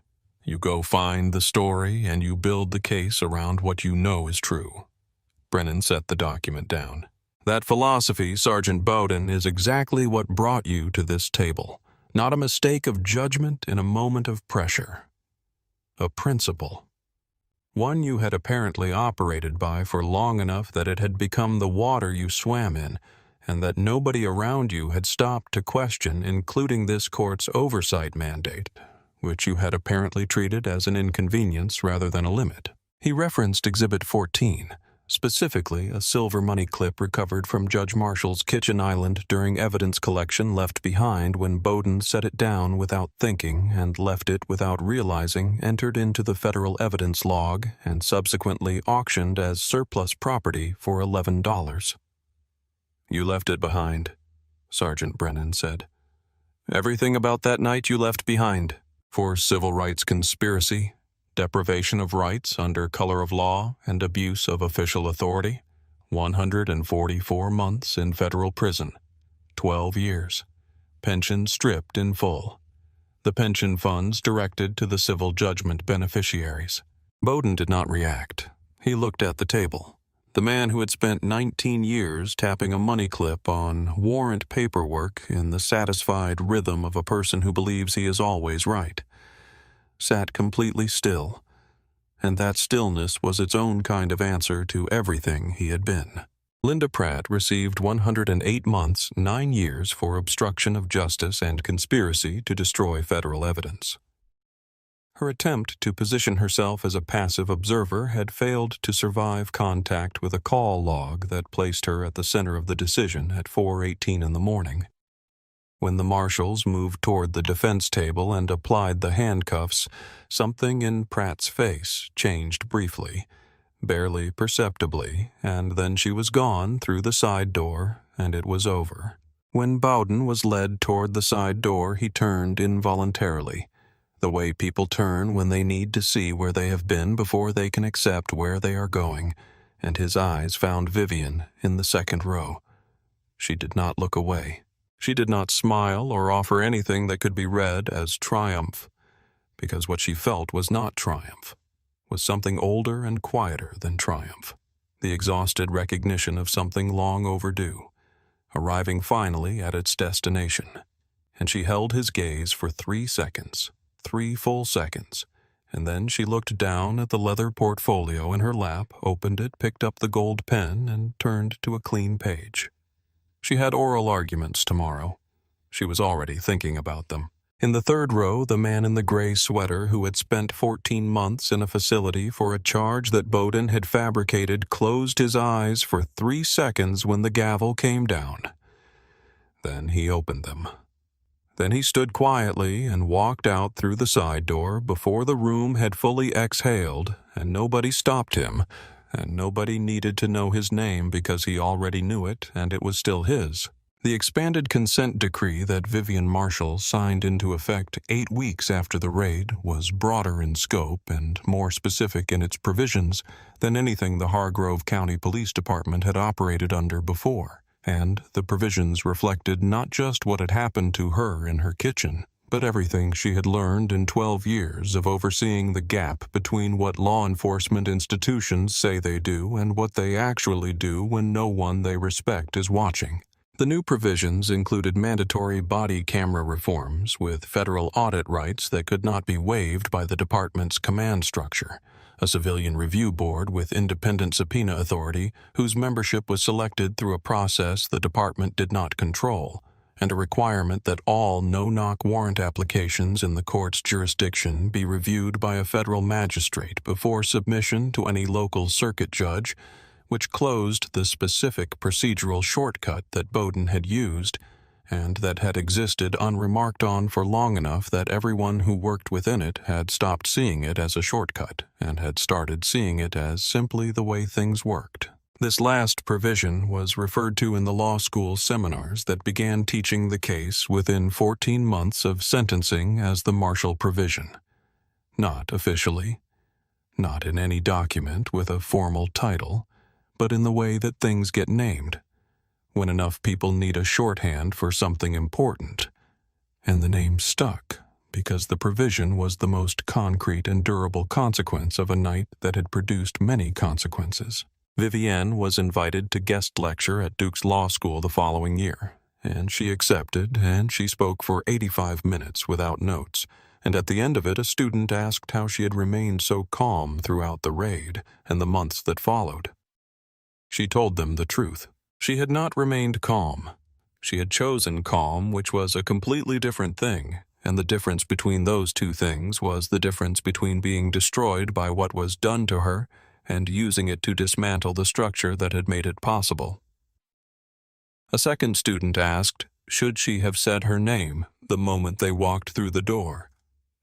You go find the story and you build the case around what you know is true." Brennan set the document down. "That philosophy, Sergeant Bowdoin, is exactly what brought you to this table. Not a mistake of judgment in a moment of pressure. A principle. One you had apparently operated by for long enough that it had become the water you swam in, and that nobody around you had stopped to question, including this court's oversight mandate, which you had apparently treated as an inconvenience rather than a limit." He referenced Exhibit 14. Specifically, a silver money clip recovered from Judge Marshall's kitchen island during evidence collection left behind when Bowdoin set it down without thinking and left it without realizing entered into the federal evidence log and subsequently auctioned as surplus property for $11. "You left it behind," Sergeant Brennan said. "Everything about that night you left behind. For civil rights conspiracy, deprivation of rights under color of law, and abuse of official authority. 144 months in federal prison. 12 years. Pension stripped in full. The pension funds directed to the civil judgment beneficiaries." Bowdoin did not react. He looked at the table. The man who had spent 19 years tapping a money clip on warrant paperwork in the satisfied rhythm of a person who believes he is always right, sat completely still, and that stillness was its own kind of answer to everything he had been. Linda Pratt received 108 months, 9 years for obstruction of justice and conspiracy to destroy federal evidence. Her attempt to position herself as a passive observer had failed to survive contact with a call log that placed her at the center of the decision at 4:18 in the morning. When the marshals moved toward the defense table and applied the handcuffs, something in Pratt's face changed briefly, barely perceptibly, and then she was gone through the side door, and it was over. When Bowdoin was led toward the side door, he turned involuntarily, the way people turn when they need to see where they have been before they can accept where they are going, and his eyes found Vivian in the second row. She did not look away. She did not smile or offer anything that could be read as triumph, because what she felt was not triumph. was something older and quieter than triumph, the exhausted recognition of something long overdue, arriving finally at its destination. And she held his gaze for 3 seconds, 3 full seconds, and then she looked down at the leather portfolio in her lap, opened it, picked up the gold pen, and turned to a clean page. She had oral arguments tomorrow. She was already thinking about them. In the third row, the man in the gray sweater who had spent 14 months in a facility for a charge that Bowden had fabricated closed his eyes for 3 seconds when the gavel came down. Then he opened them. Then he stood quietly and walked out through the side door before the room had fully exhaled, and nobody stopped him, and nobody needed to know his name because he already knew it and it was still his. The expanded consent decree that Vivian Marshall signed into effect 8 weeks after the raid was broader in scope and more specific in its provisions than anything the Hargrove County Police Department had operated under before. And the provisions reflected not just what had happened to her in her kitchen, but everything she had learned in 12 years of overseeing the gap between what law enforcement institutions say they do and what they actually do when no one they respect is watching. The new provisions included mandatory body camera reforms with federal audit rights that could not be waived by the department's command structure, a civilian review board with independent subpoena authority whose membership was selected through a process the department did not control, and a requirement that all no-knock warrant applications in the court's jurisdiction be reviewed by a federal magistrate before submission to any local circuit judge, which closed the specific procedural shortcut that Bowden had used and that had existed unremarked on for long enough that everyone who worked within it had stopped seeing it as a shortcut and had started seeing it as simply the way things worked. This last provision was referred to in the law school seminars that began teaching the case within 14 months of sentencing as the Marshall provision. Not officially, not in any document with a formal title, but in the way that things get named, when enough people need a shorthand for something important. And the name stuck, because the provision was the most concrete and durable consequence of a night that had produced many consequences. Vivienne was invited to guest lecture at Duke's Law School the following year, and she accepted, and she spoke for 85 minutes without notes, and at the end of it a student asked how she had remained so calm throughout the raid and the months that followed. She told them the truth. She had not remained calm. She had chosen calm, which was a completely different thing, and the difference between those two things was the difference between being destroyed by what was done to her and using it to dismantle the structure that had made it possible. A second student asked, should she have said her name the moment they walked through the door?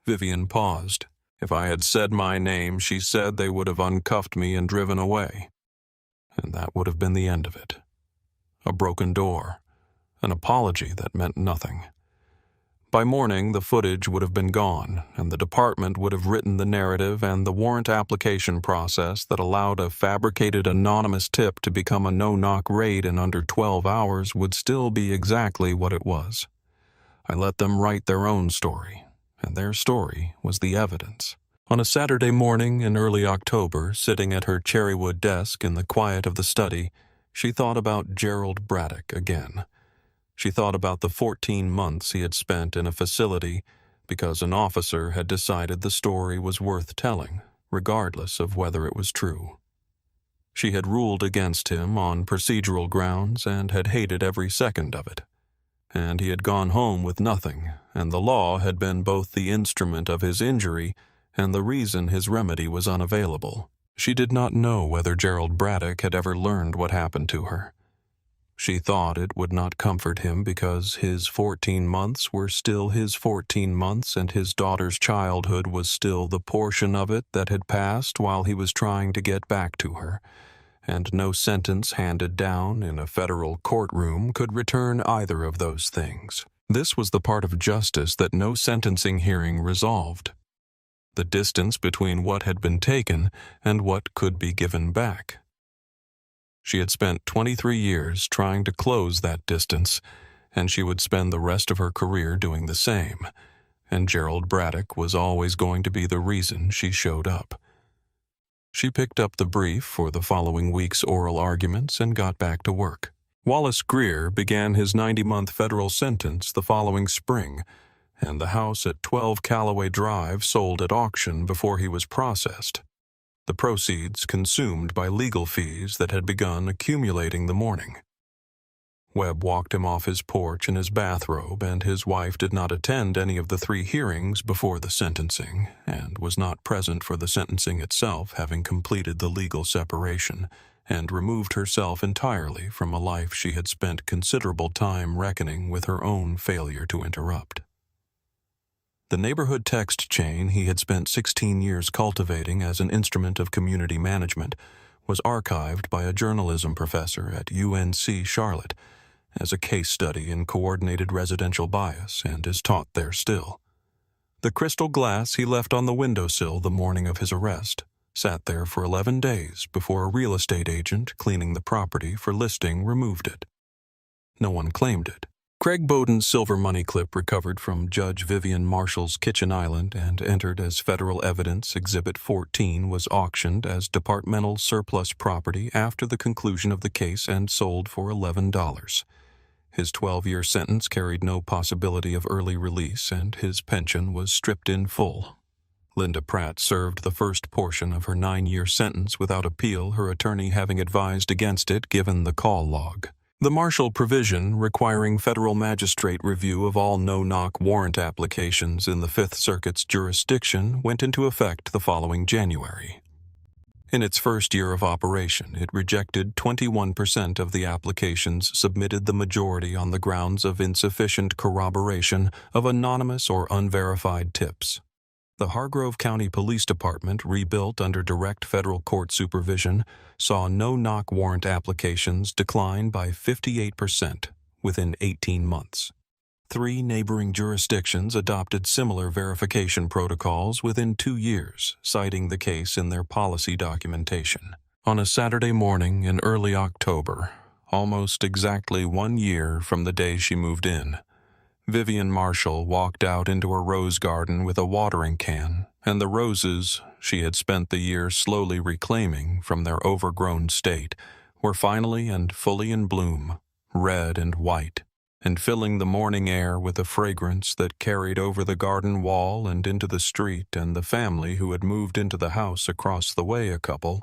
Vivian paused. If I had said my name, she said, they would have uncuffed me and driven away. And that would have been the end of it. A broken door, an apology that meant nothing. By morning, the footage would have been gone, and the department would have written the narrative, and the warrant application process that allowed a fabricated anonymous tip to become a no-knock raid in under 12 hours would still be exactly what it was. I let them write their own story, and their story was the evidence. On a Saturday morning in early October, sitting at her cherrywood desk in the quiet of the study, she thought about Gerald Braddock again. She thought about the 14 months he had spent in a facility because an officer had decided the story was worth telling, regardless of whether it was true. She had ruled against him on procedural grounds and had hated every second of it. And he had gone home with nothing, and the law had been both the instrument of his injury and the reason his remedy was unavailable. She did not know whether Gerald Braddock had ever learned what happened to her. She thought it would not comfort him because his 14 months were still his 14 months and his daughter's childhood was still the portion of it that had passed while he was trying to get back to her, and no sentence handed down in a federal courtroom could return either of those things. This was the part of justice that no sentencing hearing resolved. The distance between what had been taken and what could be given back. She had spent 23 years trying to close that distance, and she would spend the rest of her career doing the same, and Gerald Braddock was always going to be the reason she showed up. She picked up the brief for the following week's oral arguments and got back to work. Wallace Greer began his 90-month federal sentence the following spring, and the house at 12 Callaway Drive sold at auction before he was processed, the proceeds consumed by legal fees that had begun accumulating the morning. Webb walked him off his porch in his bathrobe, and his wife did not attend any of the 3 hearings before the sentencing, and was not present for the sentencing itself, having completed the legal separation, and removed herself entirely from a life she had spent considerable time reckoning with her own failure to interrupt. The neighborhood text chain he had spent 16 years cultivating as an instrument of community management was archived by a journalism professor at UNC Charlotte as a case study in coordinated residential bias, and is taught there still. The crystal glass he left on the windowsill the morning of his arrest sat there for 11 days before a real estate agent cleaning the property for listing removed it. No one claimed it. Craig Bowden's silver money clip recovered from Judge Vivian Marshall's kitchen island and entered as federal evidence Exhibit 14 was auctioned as departmental surplus property after the conclusion of the case and sold for $11. His 12-year sentence carried no possibility of early release, and his pension was stripped in full. Linda Pratt served the first portion of her 9-year sentence without appeal, her attorney having advised against it given the call log. The Marshall provision requiring federal magistrate review of all no-knock warrant applications in the Fifth Circuit's jurisdiction went into effect the following January. In its first year of operation, it rejected 21% of the applications, submitted the majority on the grounds of insufficient corroboration of anonymous or unverified tips. The Hargrove County Police Department, rebuilt under direct federal court supervision, saw no-knock warrant applications decline by 58% within 18 months. 3 neighboring jurisdictions adopted similar verification protocols within 2 years, citing the case in their policy documentation. On a Saturday morning in early October, almost exactly 1 year from the day she moved in, Vivian Marshall walked out into a rose garden with a watering can, and the roses she had spent the year slowly reclaiming from their overgrown state were finally and fully in bloom, red and white, and filling the morning air with a fragrance that carried over the garden wall and into the street, and the family who had moved into the house across the way a couple,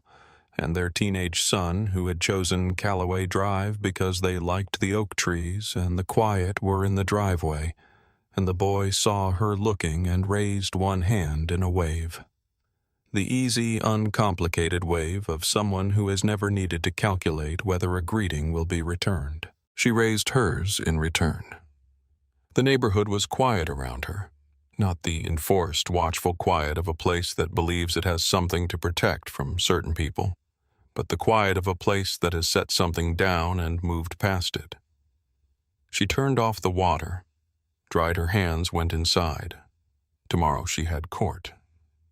and their teenage son who had chosen Callaway Drive because they liked the oak trees and the quiet were in the driveway, and the boy saw her looking and raised one hand in a wave. The easy, uncomplicated wave of someone who has never needed to calculate whether a greeting will be returned. She raised hers in return. The neighborhood was quiet around her, not the enforced, watchful quiet of a place that believes it has something to protect from certain people, but the quiet of a place that has set something down and moved past it. She turned off the water, dried her hands, went inside. Tomorrow she had court.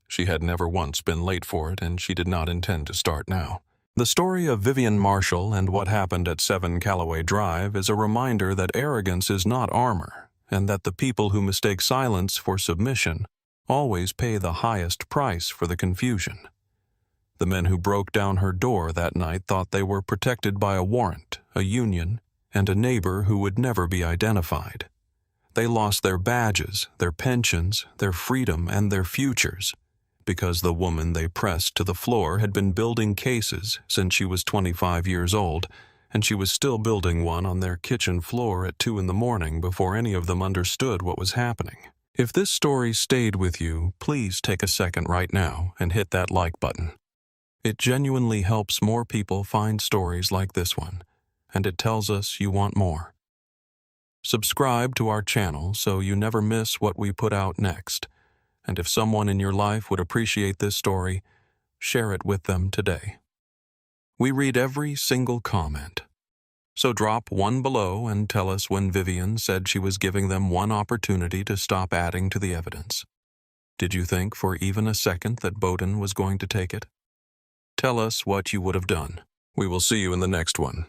She had never once been late for it, and she did not intend to start now. The story of Vivian Marshall and what happened at 7 Callaway Drive is a reminder that arrogance is not armor, and that the people who mistake silence for submission always pay the highest price for the confusion. The men who broke down her door that night thought they were protected by a warrant, a union, and a neighbor who would never be identified. They lost their badges, their pensions, their freedom, and their futures, because the woman they pressed to the floor had been building cases since she was 25 years old, and she was still building one on their kitchen floor at 2 a.m. before any of them understood what was happening. If this story stayed with you, please take a second right now and hit that like button. It genuinely helps more people find stories like this one, and it tells us you want more. Subscribe to our channel so you never miss what we put out next. And if someone in your life would appreciate this story, share it with them today. We read every single comment. So drop one below and tell us when Vivian said she was giving them one opportunity to stop adding to the evidence. Did you think for even a second that Bowden was going to take it? Tell us what you would have done. We will see you in the next one.